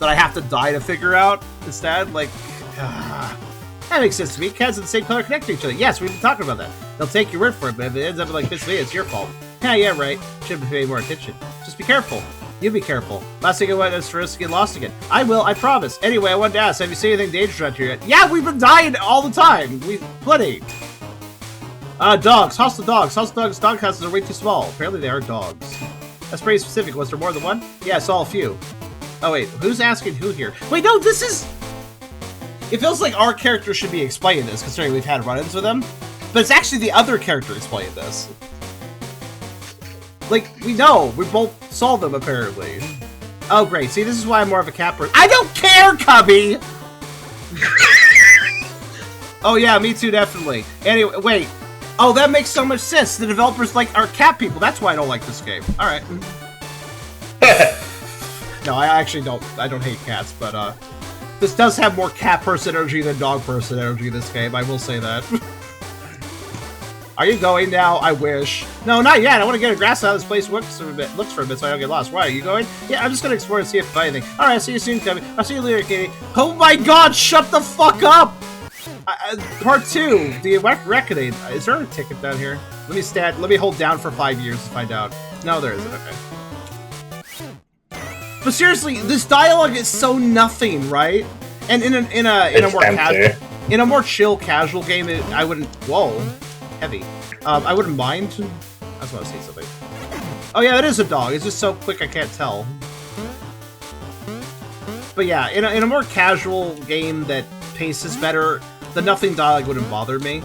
A: that I have to die to figure out instead. Like, that makes sense to me. Cats of the same color connect to each other. Yes, we've been talking about that. They'll take your word for it, but if it ends up like this way, it's your fault. Yeah, right. Should be paying more attention. Just be careful. You be careful. Last thing I want is for us to get lost again. I will, I promise. Anyway, I wanted to ask, have you seen anything dangerous out here yet? Yeah, we've been dying all the time. Plenty. Dogs. Hostile dogs. Hostile dogs. Dog houses are way too small. Apparently they are dogs. That's pretty specific. Was there more than one? Yeah, I saw a few. Oh, wait. Who's asking who here? Wait, no, this is... It feels like our character should be explaining this, considering we've had run-ins with him. But it's actually the other character explaining this. Like, we know. We both saw them, apparently. Oh, great. See, this is why I'm more of a cat person. I don't care, Cubby! Oh, yeah, me too, definitely. Anyway, wait. Oh, that makes so much sense. The developers, like, are cat people. That's why I don't like this game. Alright. No, I actually don't. I don't hate cats, but, this does have more cat person energy than dog person energy, this game. I will say that. Are you going now? I wish. No, not yet. I want to get a grasp out of this place. Looks for a bit so I don't get lost. Why, are you going? Yeah, I'm just going to explore and see if I find anything. Alright, see you soon, Kevin. I'll see you later, Katie. Oh my god, shut the fuck up! Part 2, the reckoning. Is there a ticket down here? Let me hold down for 5 years to find out. No, there isn't. Okay. But seriously, this dialogue is so nothing, right? And in a more chill, casual game, I wouldn't. Whoa, heavy. I wouldn't mind. I just want to say something. Oh yeah, it is a dog. It's just so quick I can't tell. But yeah, in a more casual game that paces better, the nothing dialogue wouldn't bother me.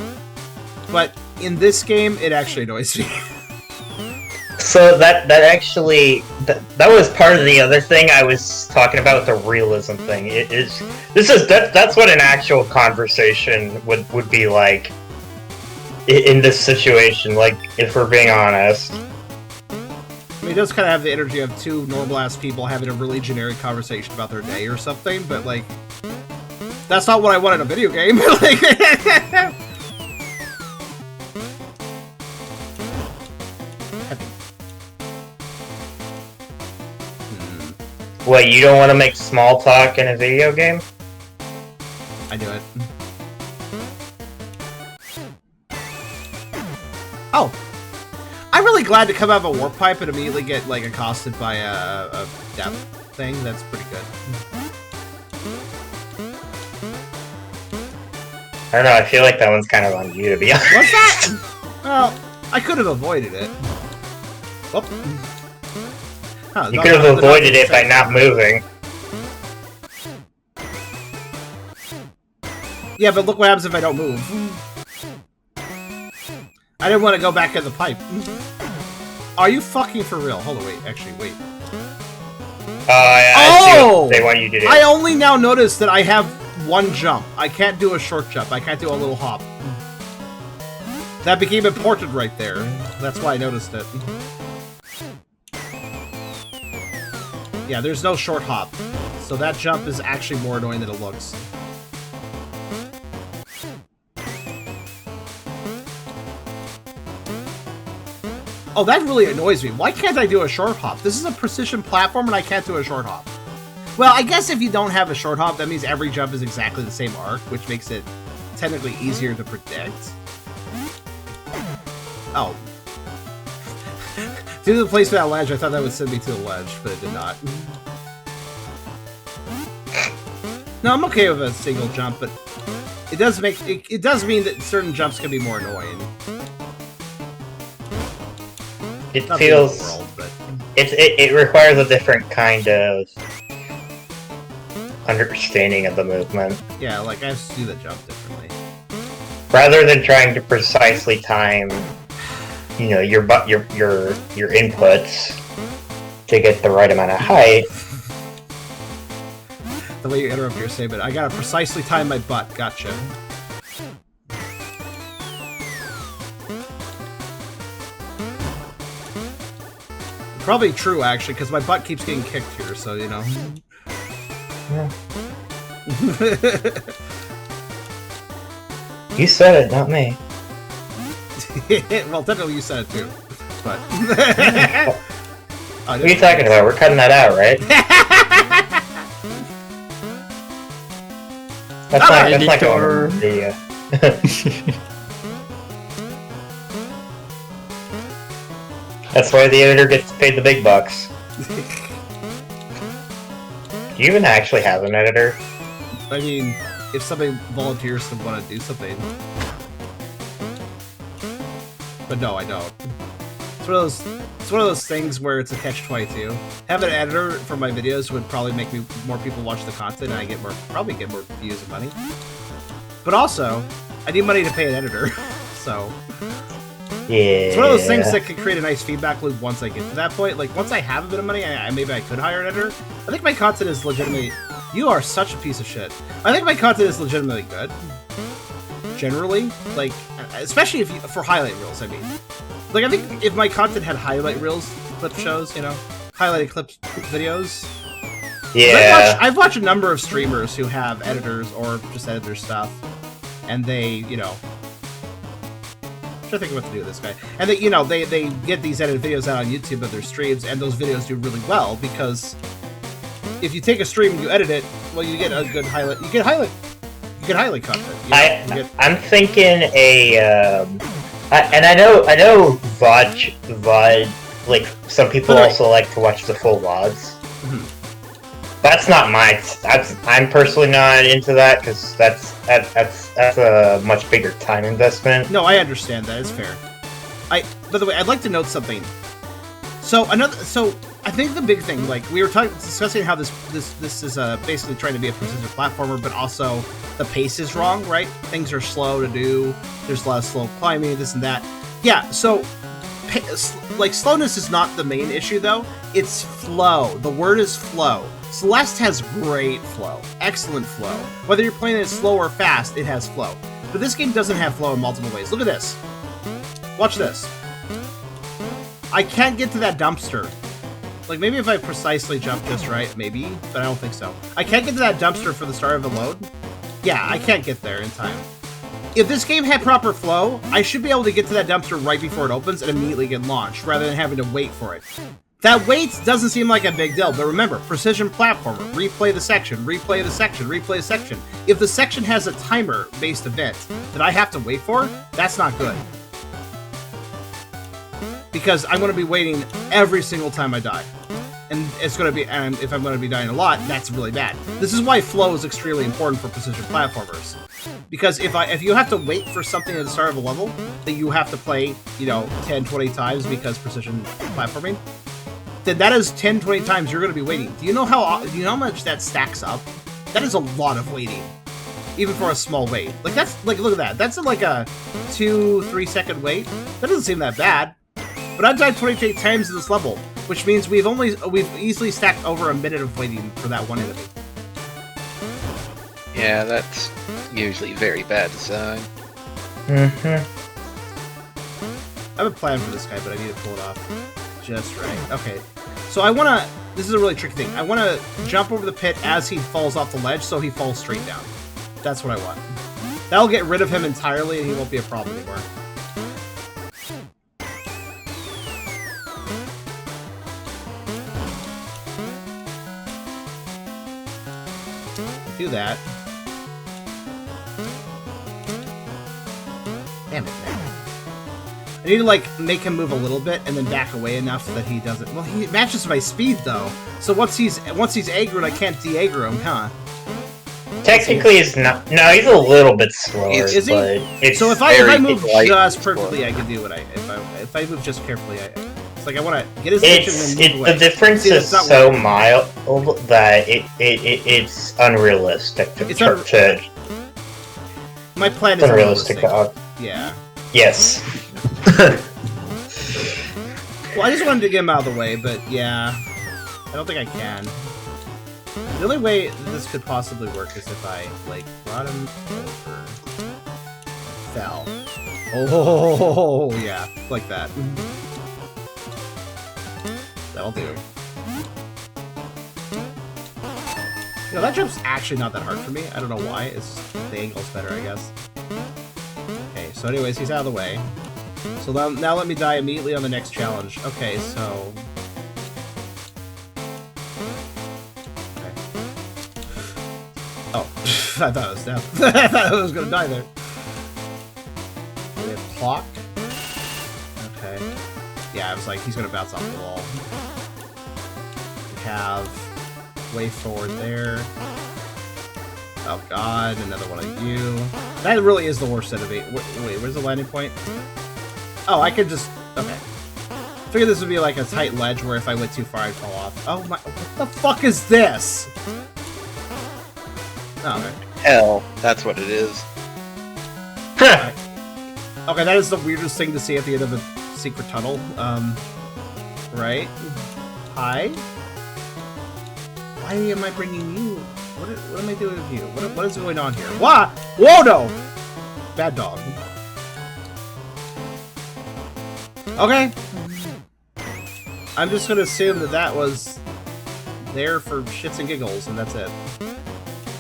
A: But in this game, it actually annoys me.
C: So that was part of the other thing I was talking about with the realism thing. That's what an actual conversation would be like in this situation. Like, if we're being honest.
A: I mean, it does kind of have the energy of two normal-ass people having a really generic conversation about their day or something, but like, that's not what I want in a video game. Like,
C: What, you don't want to make small talk in a video game?
A: I do it. Oh. I really glad to come out of a warp pipe and immediately get like accosted by a depth thing. That's pretty good.
C: I don't know, I feel like that one's kind of on you, to be honest.
A: What's that? Well, I could have avoided it. Whoop. Huh,
C: You could have avoided it by not moving.
A: Yeah, but look what happens if I don't move. I didn't want to go back in the pipe. Are you fucking for real? Hold on, wait. Actually, wait.
C: I see what they want you to do.
A: I only now noticed that I have one jump. I can't do a short jump. I can't do a little hop. That became important right there. That's why I noticed it. Yeah, there's no short hop. So that jump is actually more annoying than it looks. Oh, that really annoys me. Why can't I do a short hop? This is a precision platform and I can't do a short hop. Well, I guess if you don't have a short hop, that means every jump is exactly the same arc, which makes it technically easier to predict. Oh. Due to the placement of that ledge, I thought that would send me to the ledge, but it did not. No, I'm okay with a single jump, but it does make it does mean that certain jumps can be more annoying.
C: It
A: Not
C: feels...
A: the world, but...
C: It requires a different kind of understanding of the movement.
A: Yeah, like I have to do the jump differently.
C: Rather than trying to precisely time, you know, your inputs to get the right amount of height.
A: The way you interrupt your statement, I gotta precisely time my butt. Gotcha. Probably true, actually, because my butt keeps getting kicked here, so, you know.
C: Yeah. You said it, not me.
A: Well, technically you said it too, but...
C: What are you talking about? We're cutting that out, right? That's not going on the That's why the editor gets paid the big bucks. Do you even actually have an editor?
A: I mean, if somebody volunteers to want to do something. But no, I don't. It's one of those things where it's a catch-22. Having an editor for my videos would probably make more people watch the content, and I probably get more views and money. But also, I need money to pay an editor, so...
C: Yeah.
A: It's one of those things that could create a nice feedback loop once I get to that point. Like, once I have a bit of money, maybe I could hire an editor. I think my content is legitimately... You are such a piece of shit. I think my content is legitimately good. Generally. Like, especially for highlight reels, I mean. Like, I think if my content had highlight reels, clip shows, you know? Highlighted clips, videos.
C: Yeah.
A: I've watched a number of streamers who have editors or just edit their stuff. And they, you know... I'm trying to think of what to do with this guy. And they, you know, they get these edited videos out on YouTube of their streams, and those videos do really well because if you take a stream and you edit it, well, you get a good highlight. You get highlight content. You know?
C: I'm thinking and I know VOD. Like some people also like to watch the full VODs.
A: Mm-hmm.
C: That's not my. I'm personally not into that because that's a much bigger time investment.
A: No, I understand that. It's fair. By the way, I'd like to note something. So I think the big thing, like we were discussing how this is basically trying to be a precision platformer, but also the pace is wrong, right? Things are slow to do. There's a lot of slow climbing, this and that. Yeah. So like slowness is not the main issue though. It's flow. The word is flow. Celeste has great flow. Excellent flow. Whether you're playing it slow or fast, it has flow. But this game doesn't have flow in multiple ways. Look at this. Watch this. I can't get to that dumpster. Like, maybe if I precisely jump just right, maybe, but I don't think so. I can't get to that dumpster for the start of the load. Yeah, I can't get there in time. If this game had proper flow, I should be able to get to that dumpster right before it opens and immediately get launched, rather than having to wait for it. That wait doesn't seem like a big deal, but remember, precision platformer, replay the section, replay the section, replay the section. If the section has a timer-based event that I have to wait for, that's not good. because I'm going to be waiting every single time I die. And it's going to be, and if I'm going to be dying a lot, that's really bad. This is why flow is extremely important for precision platformers. Because if you have to wait for something at the start of a level that you have to play, 10, 20 times because precision platforming, then that is 10, 20 times you're going to be waiting. Do you know how much that stacks up? That is a lot of waiting, even for a small wait. Like look at that. That's like a 2-3 second wait. That doesn't seem that bad. But I've died 28 times in this level, which means we've easily stacked over a minute of waiting for that one enemy.
B: Yeah, that's usually very bad design.
C: Mm-hmm.
A: I have a plan for this guy, but I need to pull it off just right. Okay, so this is a really tricky thing. I want to jump over the pit as he falls off the ledge, so he falls straight down. That's what I want. That'll get rid of him entirely, and he won't be a problem anymore. Do that. Damn it, man. I need to, make him move a little bit and then back away enough that he doesn't... Well, he matches my speed, though. So once he's aggroed, I can't de-aggro him, huh?
C: Technically, he's not... No, he's a little bit slower,
A: Is he?
C: but it's...
A: So if I move
B: light
A: just perfectly, I can do what if I move just carefully, it's like I want to get his attention and then move away.
C: The difference is so mild that it's unrealistic to
A: my plan is
C: unrealistic.
A: Yeah.
C: Yes.
A: Well, I just wanted to get him out of the way, but yeah, I don't think I can. The only way this could possibly work is if I brought him over, fell. Oh yeah, like that. That'll do. That jump's actually not that hard for me. I don't know why. It's the angle's better, I guess. Okay, so anyways, he's out of the way. So now let me die immediately on the next challenge. Okay, so... Okay. Oh, I thought it was down. I thought I was gonna die there. We have clock. Okay. Yeah, I was like, he's gonna bounce off the wall. We have way forward there. Oh god, another one of you. That really is the worst set of 8. Wait, where's the landing point? Oh, I could just... Okay. I figured this would be like a tight ledge where if I went too far, I'd fall off. Oh my... What the fuck is this? Oh, okay.
B: Hell, that's what it is.
A: Okay. Okay, that is the weirdest thing to see at the end of a secret tunnel. Right? Hi? Why am I bringing you? What am I doing with you? What is going on here? What? Whoa, no! Bad dog. Okay. I'm just gonna assume that was there for shits and giggles, and that's it.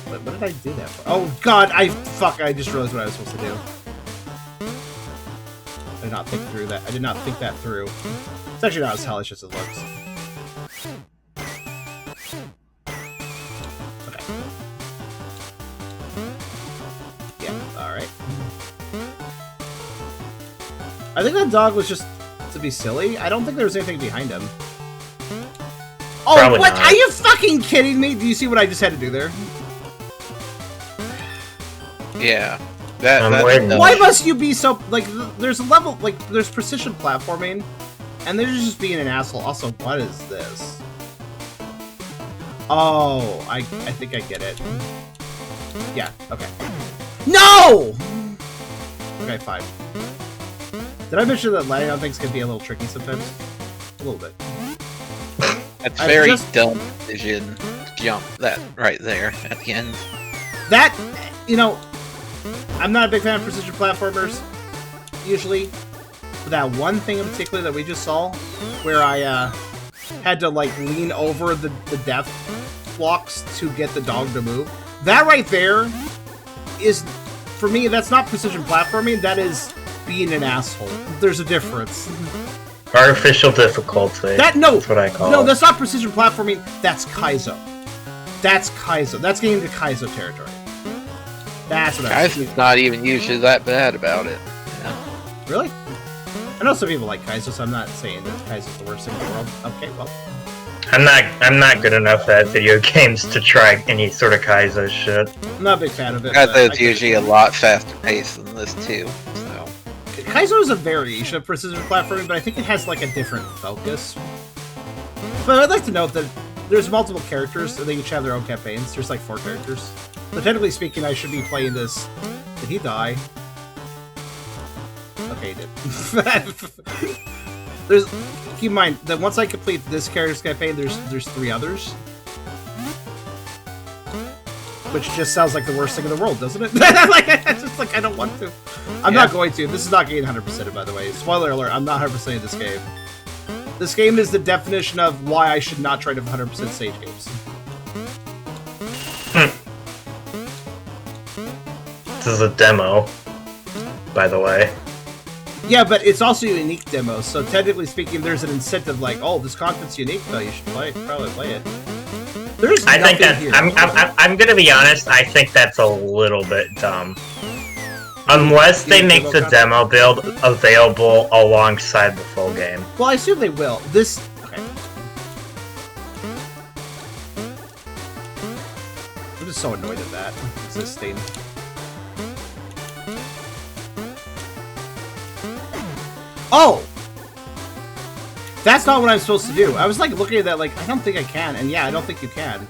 A: But what did I do that for? Oh god, I just realized what I was supposed to do. I did not think through that. I did not think that through. It's actually not as hellish as it looks. I think that dog was just to be silly. I don't think there was anything behind him. Oh,
C: Probably
A: what?
C: not.
A: Are you fucking kidding me? Do you see what I just had to do there?
B: Yeah.
A: Why must you be so... there's a level... there's precision platforming, and there's just being an asshole. Also, what is this? Oh, I think I get it. Yeah, okay. No! Okay, fine. Did I mention that landing on things can be a little tricky sometimes? A little bit.
B: That's very dumb decision to jump that right there at the end.
A: That, I'm not a big fan of precision platformers, usually. But that one thing in particular that we just saw, where I had to, lean over the death blocks to get the dog to move. That right there is, for me, that's not precision platforming, that is being an asshole. There's a difference.
C: Artificial difficulty. That's what I call it.
A: No, that's not precision platforming. That's Kaizo. That's Kaizo. That's getting into Kaizo territory. That's what I'm saying.
B: Kaizo's not even usually that bad about it. Yeah.
A: Really? I know some people like Kaizo, so I'm not saying that Kaizo's the worst thing in the world. Okay, well.
C: I'm not good enough at video games to try any sort of Kaizo shit.
A: I'm not a big fan of it.
B: Kaizo's usually a lot faster paced than this too. So
A: Kaizo is a variation of precision platforming, but I think it has like a different focus. But I'd like to note that there's multiple characters, and they each have their own campaigns. There's like 4 characters. So technically speaking, I should be playing this. Did he die? Okay, he did. Keep in mind that once I complete this character's campaign, there's 3 others. Which just sounds like the worst thing in the world, doesn't it? Like, it's just like, I don't want to. I'm not going to. This is not getting 100%ed, by the way. Spoiler alert, I'm not 100%ing this game. This game is the definition of why I should not try to 100% stage games.
C: This is a demo, by the way.
A: Yeah, but it's also a unique demo, so technically speaking, there's an incentive like, oh, this content's unique, though, you should probably play it. There's
C: I think that
A: here.
C: I'm gonna be honest. I think that's a little bit dumb. Unless they make the demo build available alongside the full game.
A: Well, I assume they will. Okay. I'm just so annoyed at that. Existing. Oh! That's not what I'm supposed to do. I was like looking at that like, I don't think I can, and yeah, I don't think you can.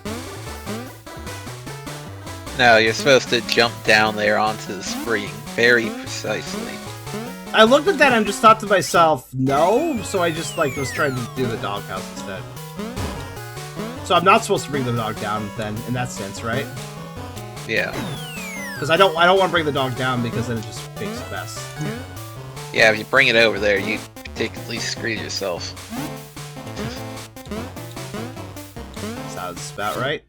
B: no, you're supposed to jump down there onto the spring very precisely.
A: I looked at that and just thought to myself, no, so I just like was trying to do the doghouse instead. So I'm not supposed to bring the dog down then, in that sense, right?
B: Yeah.
A: Because I don't want to bring the dog down because then it just makes a mess.
B: Yeah, if you bring it over there, you particularly screw yourself.
A: Sounds about right.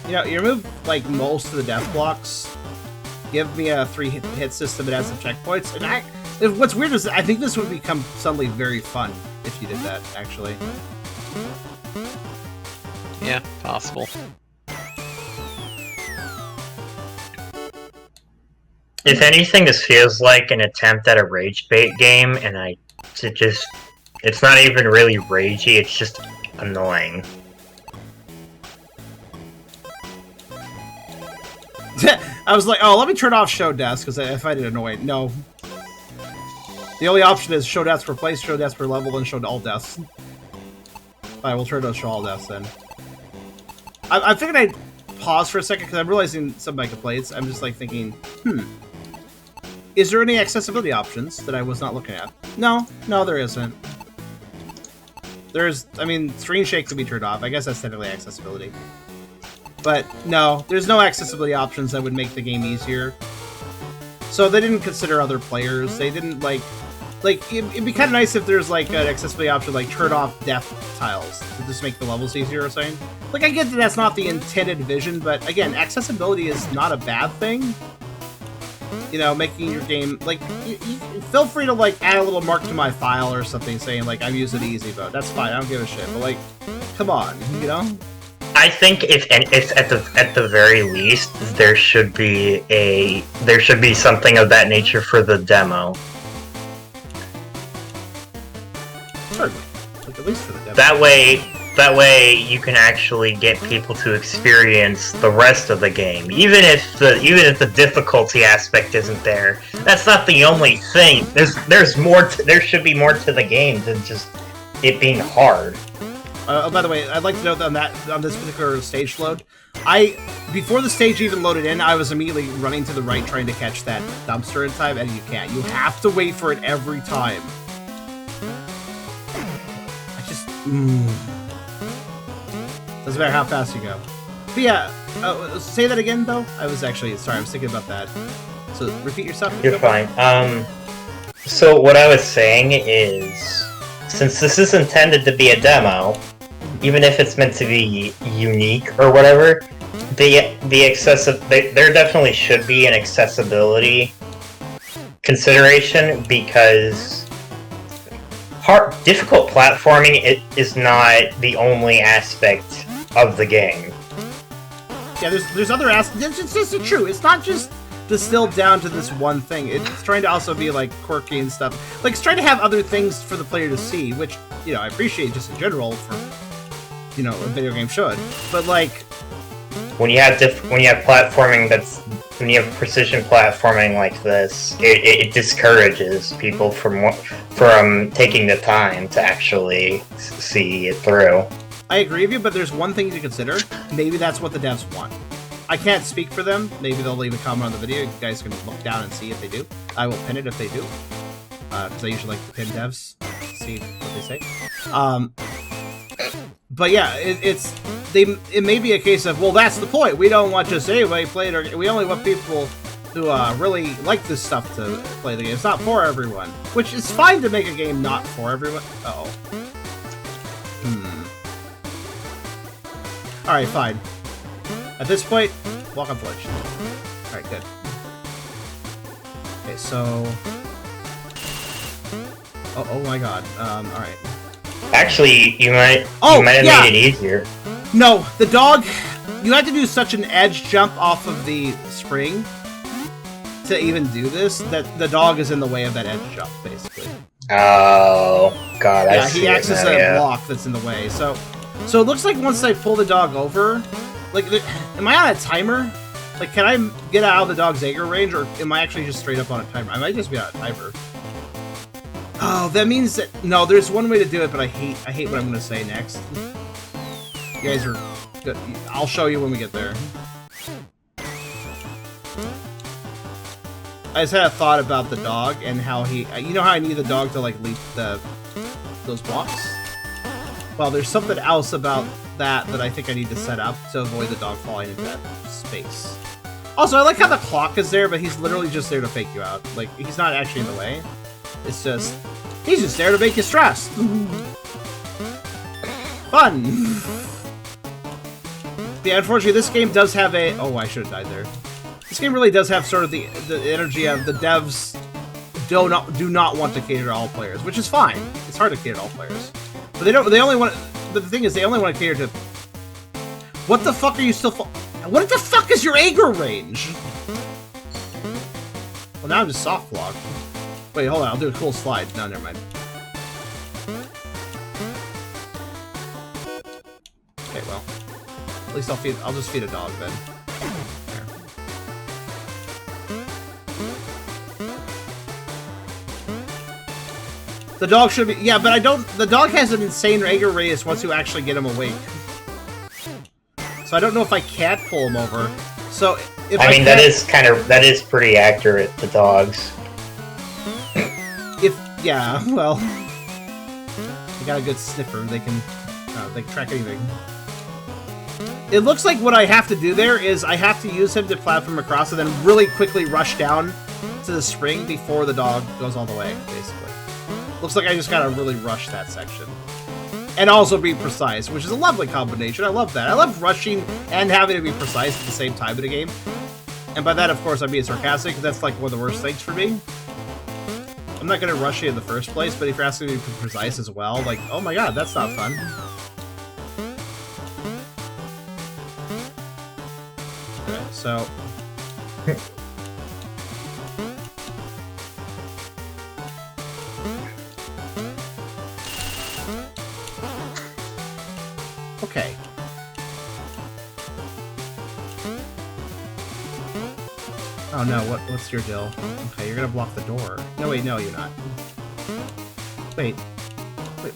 A: You know, you remove like most of the death blocks. Give me a 3-hit system and add some checkpoints. And what's weird is I think this would become suddenly very fun if you did that. Actually.
B: Yeah, possible.
C: If anything, this feels like an attempt at a rage bait game, and it's not even really ragey, it's just annoying.
A: I was like, oh, let me turn off show deaths because I find it annoying. No. The only option is show deaths per place, show deaths per level, and show all deaths. Alright, we'll turn on show all deaths then. I figured I'd pause for a second because I'm realizing some of my complaints. I'm just like thinking, is there any accessibility options that I was not looking at? No, there isn't. I mean, screen shake can be turned off. I guess that's technically accessibility. But no, there's no accessibility options that would make the game easier. So they didn't consider other players. They didn't it'd be kind of nice if there's like an accessibility option like turn off death tiles to just make the levels easier or something. Like I get that that's not the intended vision, but again, accessibility is not a bad thing. You know, making your game like you feel free to like add a little mark to my file or something saying like I'm using easy mode. That's fine. I don't give a shit. But like, come on, you know.
C: I think if at the very least there should be something of that nature for the demo.
A: Certainly, like at least for the demo.
C: That way you can actually get people to experience the rest of the game, even if the difficulty aspect isn't there. That's not the only thing. There's more. There should be more to the game than just it being hard.
A: Oh, by the way, I'd like to note that on this particular stage load, before the stage even loaded in, I was immediately running to the right trying to catch that dumpster in time, and you can't. You have to wait for it every time. I just... Doesn't matter how fast you go. But yeah, say that again, though? I was thinking about that. So, repeat yourself.
C: You're fine. So what I was saying is, since this is intended to be a demo, even if it's meant to be unique or whatever, there definitely should be an accessibility consideration, because difficult platforming is not the only aspect of the game.
A: Yeah, there's other aspects. It's true. It's not just distilled down to this one thing. It's trying to also be like quirky and stuff. Like it's trying to have other things for the player to see, which I appreciate just in general for a video game should. But like
C: when you have platforming when you have precision platforming like this, it discourages people from taking the time to actually see it through.
A: I agree with you, but there's one thing to consider. Maybe that's what the devs want. I can't speak for them. Maybe they'll leave a comment on the video. You guys can look down and see if they do. I will pin it if they do, because I usually like to pin devs, see what they say. But yeah, it may be a case of, well, that's the point. We don't want just anybody playing, or we only want people who really like this stuff to play the game. It's not for everyone, which is fine to make a game not for everyone. Uh-oh. Alright, fine. At this point, walk on flinch. Alright, good. Okay, so... Oh my god. Alright.
C: Actually, you might have made it easier.
A: No, the dog... You have to do such an edge jump off of the spring to even do this, that the dog is in the way of that edge jump, basically.
C: Oh, God, I see
A: he acts
C: it
A: as
C: now,
A: a block that's in the way, so it looks like once I pull the dog over... Like, am I on a timer? Like, can I get out of the dog's anger range, or am I actually just straight up on a timer? I might just be on a timer. Oh, that means that... No, there's one way to do it, but I hate what I'm going to say next. You guys are good. I'll show you when we get there. I just had a thought about the dog and how he... You know how I need the dog to, like, leap those blocks? Well, there's something else about that I think I need to set up to avoid the dog falling into that space. Also, I like how the clock is there, but he's literally just there to fake you out. Like, he's not actually in the way. It's just... He's just there to make you stressed. Fun! Yeah, unfortunately, this game does have a... Oh, I should have died there. This game really does have sort of the energy of the devs do not want to cater to all players, which is fine. It's hard to cater to all players. But they only want... But the thing is, they only want to cater to... What the fuck are you still... What the fuck is your anger range? Well, now I'm just soft block. Wait, hold on. I'll do a cool slide. No, never mind. Okay, well. At least I'll just feed a dog then. There. The dog should be... Yeah, but I don't... The dog has an insane anger radius once you actually get him awake. So I don't know if I can't pull him over. So if
C: I mean, that is pretty accurate to dogs.
A: Yeah, well... They got a good sniffer. They can track anything. It looks like what I have to do there is I have to use him to platform across and then really quickly rush down to the spring before the dog goes all the way, basically. Looks like I just gotta really rush that section. And also be precise, which is a lovely combination. I love that. I love rushing and having to be precise at the same time in a game. And by that, of course, I'm being sarcastic. That's like one of the worst things for me. I'm not gonna rush you in the first place, but if you're asking me to be precise as well, like, oh my god, that's not fun. Okay, so... Okay. Oh no, what's your deal? Okay, you're gonna block the door. No, wait, no, you're not. Wait. Wait.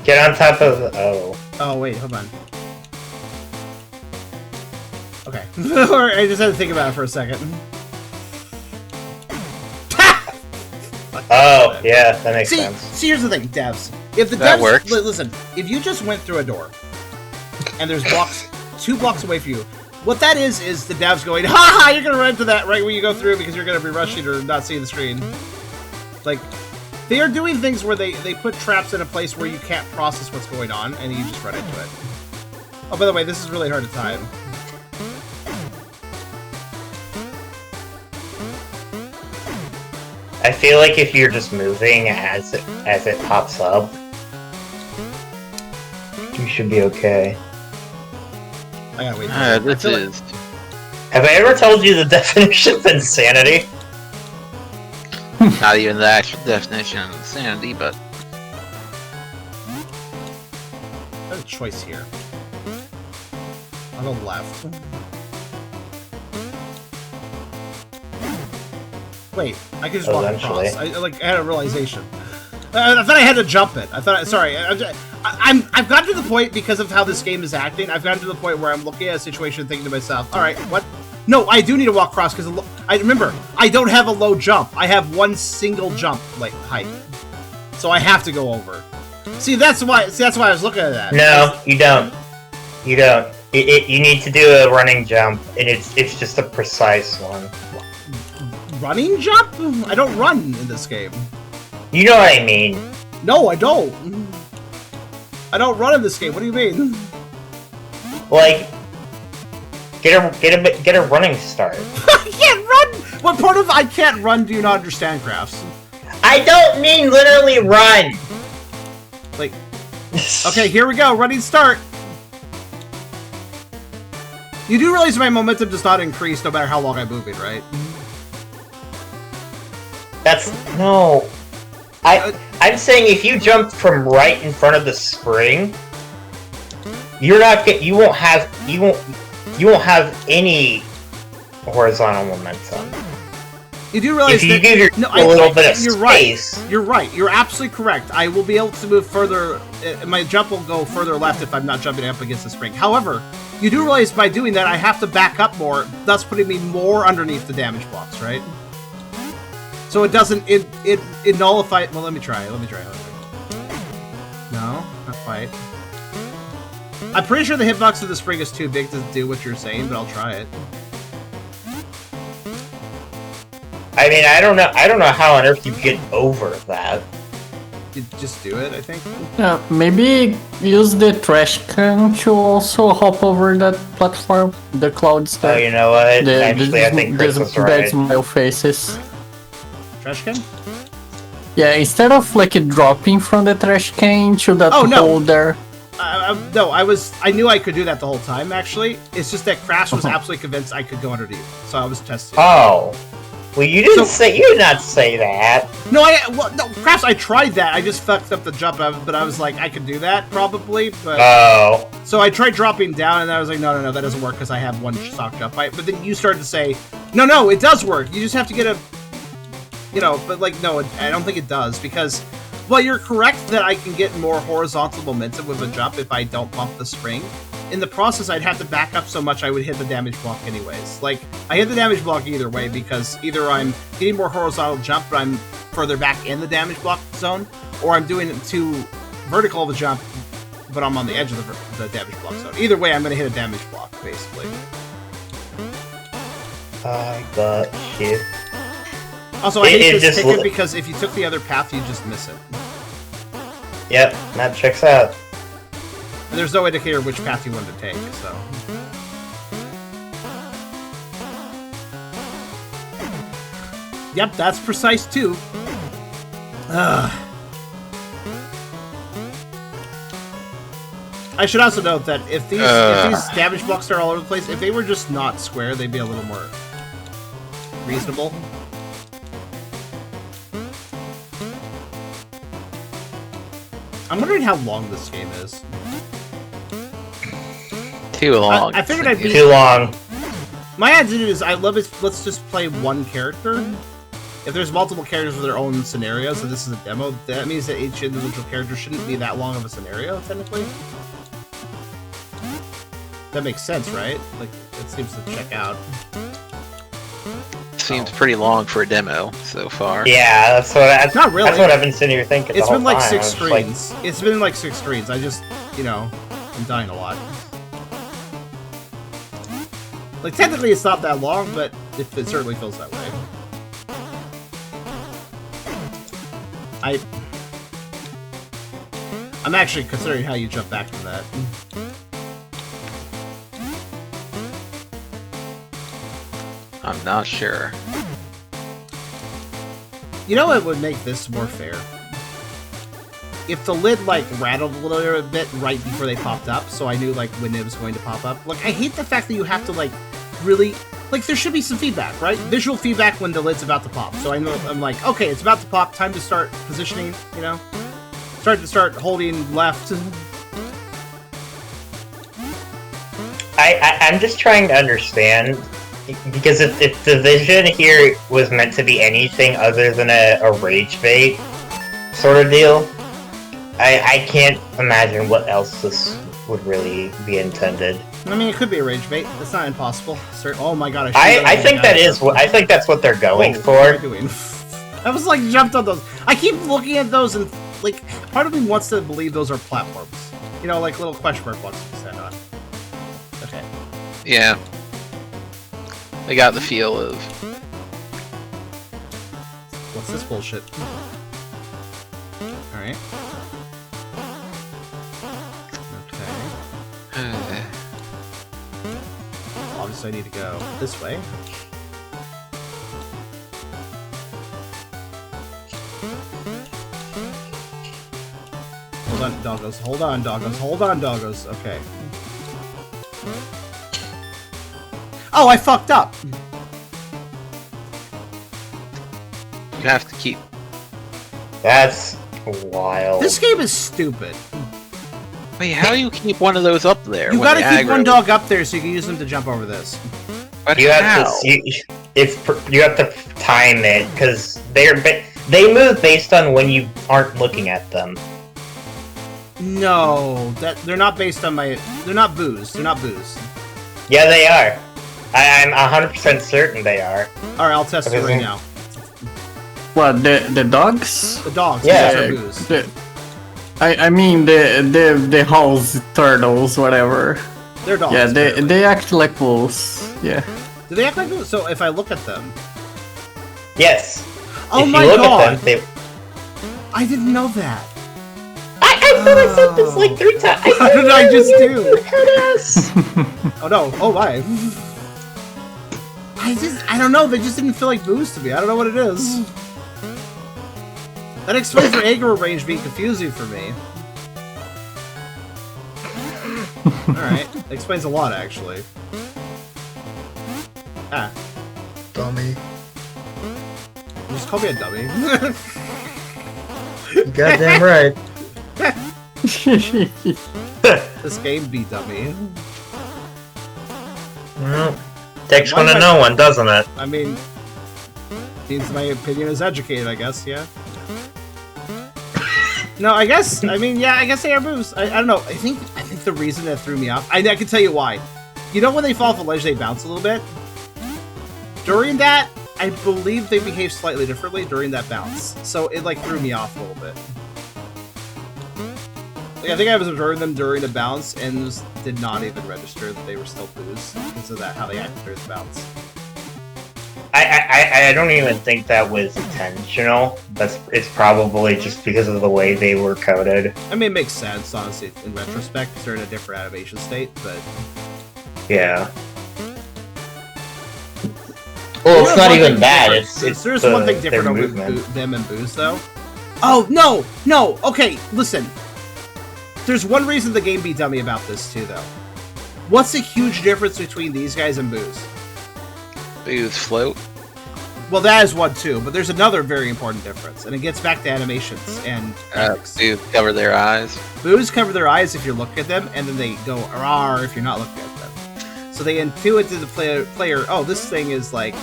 C: Get on top of the... Oh.
A: Oh, wait, hold on. Okay. I just had to think about it for a second.
C: Oh, yeah, that makes sense.
A: See, here's the thing, devs. If the
B: That
A: devs...
B: works.
A: Listen, if you just went through a door, and there's blocks 2 blocks away from you, what that is the devs going, ha, you're gonna run into that right when you go through because you're gonna be rushing or not seeing the screen. Like, they are doing things where they put traps in a place where you can't process what's going on, and you just run into it. Oh, by the way, this is really hard to time.
C: I feel like if you're just moving as it pops up, you should be okay.
A: I gotta wait.
B: This is.
C: Have I ever told you the definition of insanity?
B: Not even the actual definition of insanity, but
A: There's a choice here. I'll go left. Wait, I could just walk across. I had a realization. I thought I had to jump it. Sorry. I've gotten to the point, because of how this game is acting, I've gotten to the point where I'm looking at a situation and thinking to myself, alright, what? No, I do need to walk across, because I remember, I don't have a low jump. I have one single jump, like, height. So I have to go over. See, that's why I was looking at that.
C: No, you don't. You don't. You need to do a running jump, and it's just a precise one.
A: Running jump? I don't run in this game.
C: You know what I mean.
A: No, I don't. I don't run in this game. What do you mean?
C: Like, get a running start.
A: I can't run! What part of I can't run do you not understand, Crafts?
C: I don't mean literally run!
A: Like, okay, here we go. Running start. You do realize my momentum does not increase no matter how long I'm moving, right?
C: No. I'm saying if you jump from right in front of the spring, you won't have any horizontal momentum.
A: You do realize
C: if you
A: that
C: give your a little bit of space.
A: You're right. You're absolutely correct. I will be able to move further. My jump will go further left if I'm not jumping up against the spring. However, you do realize by doing that I have to back up more, thus putting me more underneath the damage blocks, right? So it doesn't it nullify. Well, let me try. No, not quite. I'm pretty sure the hitbox of the spring is too big to do what you're saying, but I'll try it.
C: I mean, I don't know how on earth you get over that.
A: You just do it, I think.
D: Yeah, maybe use the trash can to also hop over that platform. The clouds there.
C: Oh, you know what? Actually, I think Chris was right.
D: Bad smile faces.
A: Trash can?
D: Yeah, instead of like dropping from the trash can to that hole there.
A: No, I knew I could do that the whole time, actually. It's just that Crash was absolutely convinced I could go underneath. So I was testing.
C: Oh. Well, you did not say that.
A: No, Crash, I tried that. I just fucked up the jump, but I was like, I could do that, probably, but...
C: Oh.
A: So I tried dropping down, and I was like, no, that doesn't work, because I have one stock jump height. But then you started to say, no, it does work. You just have to get a... You know, but like, no, I don't think it does, because... Well, you're correct that I can get more horizontal momentum with a jump if I don't bump the spring. In the process, I'd have to back up so much I would hit the damage block anyways. Like, I hit the damage block either way, because either I'm getting more horizontal jump, but I'm further back in the damage block zone, or I'm doing too vertical of a jump, but I'm on the edge of the damage block zone. Either way, I'm going to hit a damage block, basically.
C: I got you.
A: Also, I hate this ticket because if you took the other path, you'd just miss it.
C: Yep, that checks out.
A: And there's no indicator which path you wanted to take, so... Yep, that's precise, too. Ugh. I should also note that if these damage blocks are all over the place, if they were just not square, they'd be a little more reasonable. I'm wondering how long this game is.
B: Too long.
A: I figured I'd be
C: too long.
A: My attitude is, I love it. Let's just play one character. If there's multiple characters with their own scenarios, and this is a demo, that means that each individual character shouldn't be that long of a scenario, technically. That makes sense, right? Like, it seems to check out.
B: Seems pretty long for a demo so far.
C: Yeah, that's
A: not really.
C: That's what I've been sitting here thinking.
A: It's been like 6
C: time.
A: screens. It's been like 6 screens. I just, you know, I'm dying a lot. Like, technically it's not that long, but it certainly feels that way. I'm actually considering how you jump back to that.
B: I'm not sure.
A: You know what would make this more fair? if the lid like rattled a little bit right before they popped up, so I knew like when it was going to pop up. Like I hate the fact that you have to like really like there should be some feedback, right? Visual feedback when the lid's about to pop. So I know I'm like, okay, it's about to pop. Time to start positioning. You know, start holding left.
C: I'm just trying to understand, because if the vision here was meant to be anything other than a rage bait sort of deal, I can't imagine what else this would really be intended.
A: I mean, it could be a rage bait. It's not impossible. Oh my god!
C: I think that is what I think that's what they're going for.
A: What am I doing? I was like jumped on those. I keep looking at those and like part of me wants to believe those are platforms. You know, like little question mark ones to stand on. Okay.
B: Yeah. They got the feel of.
A: What's this bullshit? All right. Okay. Obviously, I need to go this way. Hold on, doggos. Hold on, doggos. Hold on, doggos. Okay. Oh, I fucked up!
B: You have to keep.
C: That's wild.
A: This game is stupid.
B: Wait, how do you keep one of those up there?
A: You
B: when
A: gotta
B: they
A: keep
B: aggro?
A: one dog up there so you can use them to jump over this.
B: But
C: You
B: how?
C: have to you have to time it, because they move based on when you aren't looking at them.
A: No, they're not based on my. They're not booze. They're not booze.
C: Yeah, they are. I'm 100% certain they are.
A: All right, I'll test it right now.
D: What, the dogs?
A: The dogs.
C: Yeah.
A: Those are booze.
D: I mean the house turtles, whatever.
A: They're dogs.
D: Yeah,
A: apparently.
D: they act like wolves. Yeah.
A: Do they act like booze? So if I look at them.
C: Yes.
A: Oh
C: if
A: my
C: you look
A: god!
C: at them,
A: I didn't know that.
C: I thought I said this like 3 times.
A: What did I just do?
C: Yes.
A: Oh no! Oh my! I don't know. They just didn't feel like booze to me. I don't know what it is. That explains their aggro range being confusing for me. Alright. That explains a lot, actually. Ah.
E: Dummy.
A: Just call me a dummy.
E: You goddamn right.
A: This game be dummy.
C: Well, takes one to know one, doesn't it?
A: I mean, means my opinion is educated, I guess, yeah. No, I guess they are booze. I don't know. I think the reason that threw me off, I can tell you why. You know when they fall off a ledge, they bounce a little bit? During that, I believe they behave slightly differently during that bounce. So it like threw me off a little bit. Like, I think I was observing them during the bounce and just did not even register that they were still booze because of that, how they acted during the bounce.
C: I don't even think that was intentional. It's probably just because of the way they were coded.
A: I mean, it makes sense, honestly, in retrospect, because they're in a different animation state, but...
C: Yeah. Well, it's not even that. It's
A: there's
C: the,
A: one thing
C: their
A: different over
C: movement.
A: them and Booze, though. Oh, no! Okay, listen. There's one reason the game be dummy about this, too, though. What's the huge difference between these guys and Booze?
B: Booze float.
A: Well, that is one, too, but there's another very important difference, and it gets back to animations and graphics.
B: Booze cover their eyes.
A: Booze cover their eyes if you're looking at them, and then they go "rawr" if you're not looking at them. So they intuit to the player, oh, this thing is like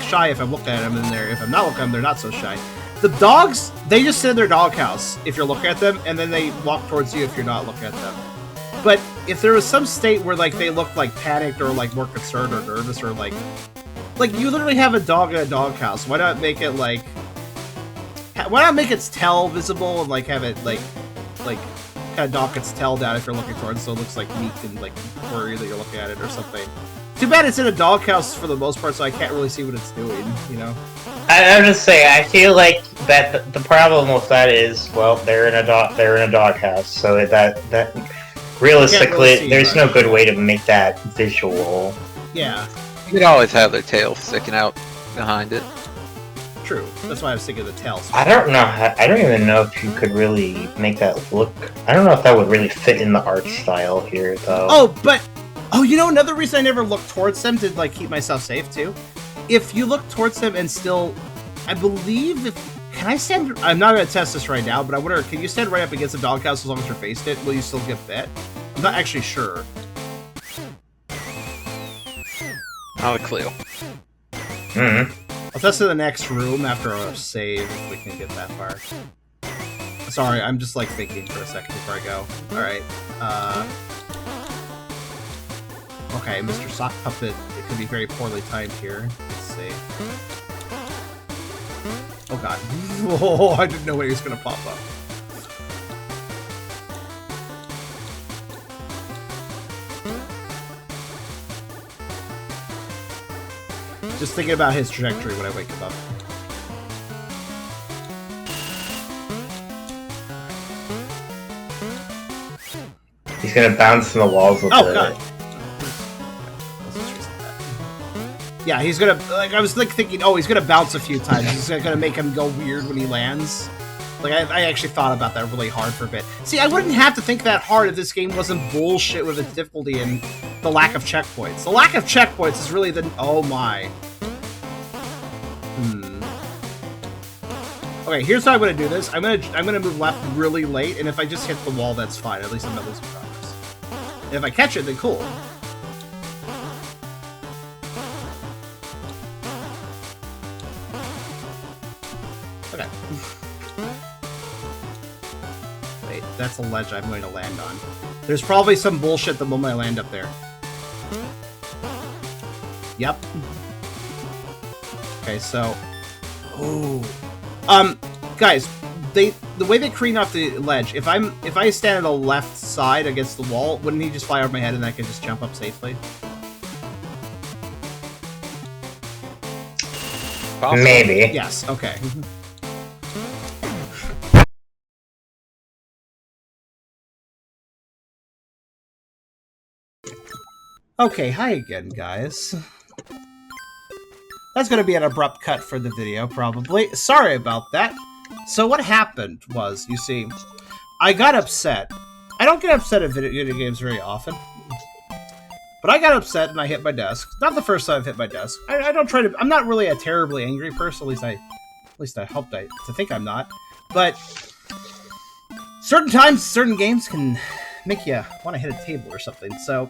A: shy if I'm looking at them, and if I'm not looking at them, they're not so shy. The dogs, they just sit in their doghouse if you're looking at them, and then they walk towards you if you're not looking at them. But if there was some state where like they look like panicked or like more concerned or nervous or like you literally have a dog in a doghouse, why not make it like, why not make its tail visible and like have it like kind of knock its tail down if you're looking towards it so it looks like meek and like worried that you're looking at it or something. Too bad it's in a doghouse for the most part, so I can't really see what it's doing, you know?
C: I'm just saying, I feel like that the problem with that is, well, they're in a doghouse, so that realistically,
A: really see
C: there's
A: much.
C: no good way to make that visual.
A: Yeah.
B: You could always have their tail sticking out behind it.
A: True. That's why I was thinking of the tails.
C: I don't know. I don't even know if you could really make that look. I don't know if that would really fit in the art style here, though.
A: Oh, you know, another reason I never looked towards them to like keep myself safe too. If you look towards them and still, I believe can I stand? I'm not going to test this right now, but I wonder, can you stand right up against the doghouse as long as you're faced it? Will you still get bit? I'm not actually sure.
B: Not a clue.
A: I'll test in the next room after our save if we can get that far. Sorry, I'm just like thinking for a second before I go. Alright. Okay, Mr. Sock Puppet, it could be very poorly timed here. Let's see. Oh god. Oh, I didn't know when he was gonna pop up. Just thinking about his trajectory when I wake him up.
C: He's gonna bounce in the walls with
A: Oh god. Yeah, he's gonna, like, I was like thinking, oh, he's gonna bounce a few times. He's gonna make him go weird when he lands. Like, I actually thought about that really hard for a bit. See, I wouldn't have to think that hard if this game wasn't bullshit with its difficulty and the lack of checkpoints. The lack of checkpoints is really the, oh my. Okay, here's how I'm gonna do this. I'm gonna move left really late, and if I just hit the wall, that's fine. At least I'm not losing progress. And if I catch it, then cool. Okay. Wait, that's a ledge I'm going to land on. There's probably some bullshit the moment I land up there. Yep. Okay, so... Ooh. Guys, the way they crane off the ledge, if I stand on the left side against the wall, wouldn't he just fly over my head and I could just jump up safely?
B: Possible.
C: Maybe.
A: Yes, okay. Okay, hi again, guys. That's gonna be an abrupt cut for the video, probably. Sorry about that. So what happened was, you see, I got upset. I don't get upset at video games very often. But I got upset and I hit my desk. Not the first time I've hit my desk. I don't try to... I'm not really a terribly angry person, at least I hope to think I'm not. But certain times, certain games can make you want to hit a table or something. So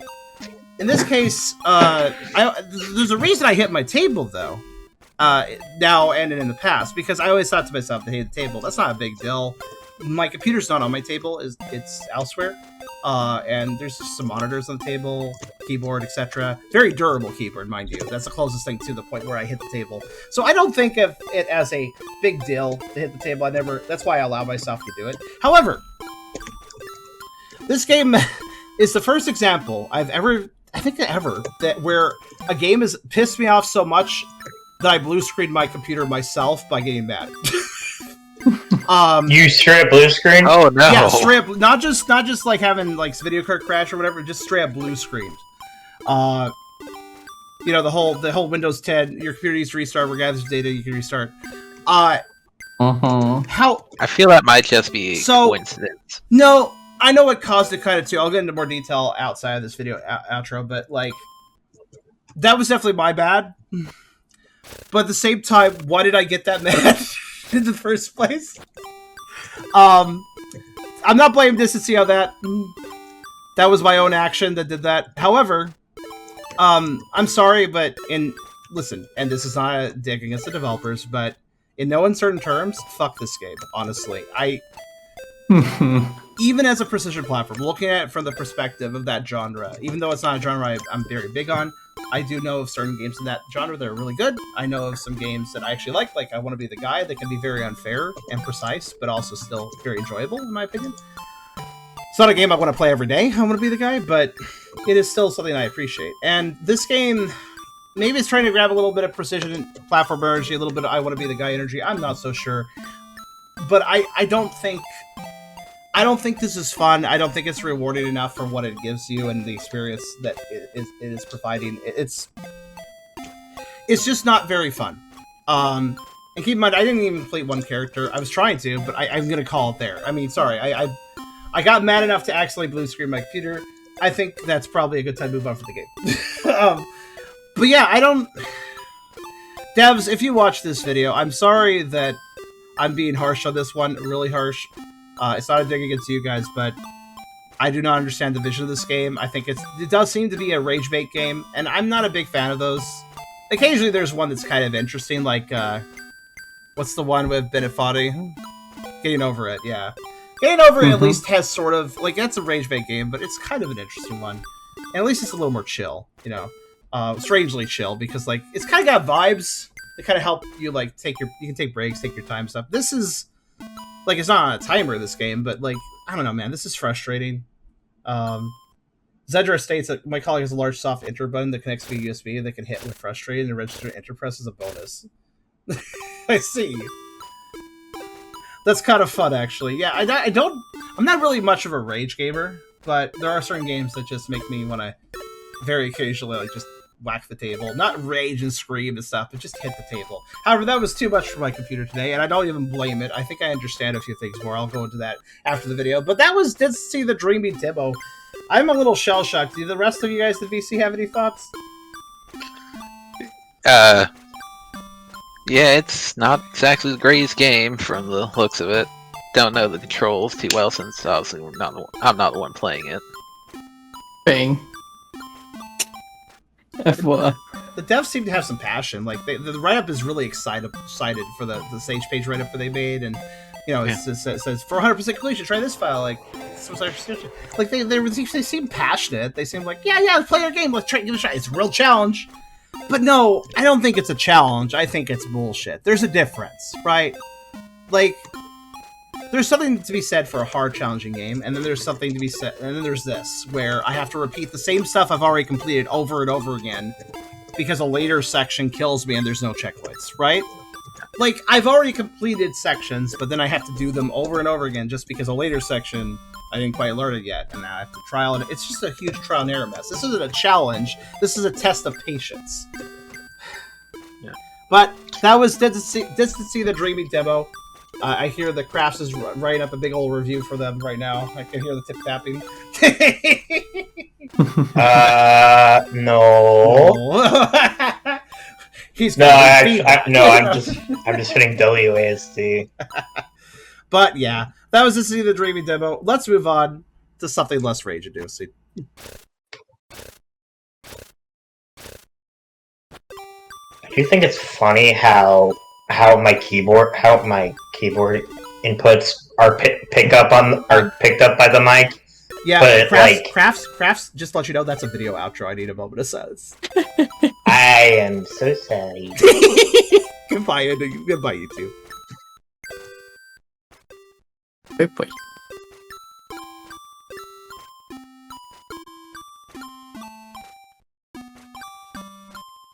A: in this case, there's a reason I hit my table, though, now and in the past, because I always thought to myself, to hit the table, that's not a big deal. My computer's not on my table, it's elsewhere, and there's just some monitors on the table, keyboard, etc. Very durable keyboard, mind you. That's the closest thing to the point where I hit the table. So I don't think of it as a big deal to hit the table. That's why I allow myself to do it. However, this game is the first example I've ever, that where a game has pissed me off so much that I blue screened my computer myself by getting mad.
C: You straight up blue screen?
B: Oh no!
A: Yeah, straight up, not just like having like video card crash or whatever, just straight up blue screened. You know, the whole Windows 10, your computer needs to restart, regardless of data, you can restart. How?
B: I feel that might just be coincidence.
A: No, I know what caused it kind of too. I'll get into more detail outside of this video outro, but like, that was definitely my bad. But at the same time, why did I get that mad in the first place? I'm not blaming Distancy on that. That was my own action that did that. However, I'm sorry, but listen, and this is not a dig against the developers, but in no uncertain terms, fuck this game, honestly. Even as a precision platform, looking at it from the perspective of that genre, even though it's not a genre I'm very big on, I do know of certain games in that genre that are really good. I know of some games that I actually like I Want to Be the Guy, that can be very unfair and precise, but also still very enjoyable, in my opinion. It's not a game I want to play every day, I Want to Be the Guy, but it is still something I appreciate. And this game, maybe it's trying to grab a little bit of precision platform energy, a little bit of I Want to Be the Guy energy, I'm not so sure. But I don't think this is fun. I don't think it's rewarding enough for what it gives you and the experience that it is providing. It's just not very fun. And And keep in mind, I didn't even complete one character. I was trying to, but I'm gonna call it there. I mean, sorry, I got mad enough to accidentally blue screen my computer. I think that's probably a good time to move on for the game. But yeah, I don't... Devs, if you watch this video, I'm sorry that I'm being harsh on this one, really harsh. It's not a dig against you guys, but I do not understand the vision of this game. I think it does seem to be a rage bait game, and I'm not a big fan of those. Occasionally there's one that's kind of interesting, like, what's the one with Benefati? Getting Over It, yeah. Getting Over It at least has sort of, like, that's a rage bait game, but it's kind of an interesting one. And at least it's a little more chill, you know. Strangely chill, because, like, it's kind of got vibes that kind of help you, like, you can take breaks, take your time, stuff. This is, like, it's not on a timer, this game, but, like, I don't know, man, this is frustrating. Zedra states that my colleague has a large soft enter button that connects via USB that can hit when frustrated and register enter press as a bonus. I see. That's kind of fun, actually. Yeah, I'm not really much of a rage gamer, but there are certain games that just make me want to very occasionally, like, just whack the table. Not rage and scream and stuff, but just hit the table. However, that was too much for my computer today, and I don't even blame it. I think I understand a few things more. I'll go into that after the video. But that was Distancy the Dreamy demo. I'm a little shell-shocked. Do the rest of you guys at VC have any thoughts?
B: Yeah, it's not exactly the greatest game from the looks of it. Don't know the controls too well since obviously I'm not the one playing it.
D: Bang. F1.
A: The devs seem to have some passion. Like, the write-up is really excited for the stage page write-up that they made, and you know, it says for 100% completion, try this file. Like, they seem passionate. They seem like, yeah, play our game. Let's try, give it a try. It's a real challenge. But no, I don't think it's a challenge. I think it's bullshit. There's a difference, right? Like, there's something to be said for a hard, challenging game, and then there's something to be said, and then there's this, where I have to repeat the same stuff I've already completed over and over again, because a later section kills me and there's no checkpoints, right? Like, I've already completed sections, but then I have to do them over and over again just because a later section, I didn't quite learn it yet, and now I have to trial it. It's just a huge trial and error mess. This isn't a challenge. This is a test of patience.
B: Yeah.
A: But that was Distancy the Dreamy demo. I hear the Crafts is writing up a big old review for them right now. I can hear the tip-tapping.
C: No.
A: He's
C: I'm just hitting WASD.
A: But yeah, that was Distancy the Dreamy demo. Let's move on to something less rage-inducing.
C: Do you think it's funny how my keyboard inputs are picked up by the mic?
A: Yeah,
C: but
A: Crafts, just to let you know, that's a video outro. I need a moment of silence.
C: I am so sorry.
A: Goodbye, YouTube.
D: Good point.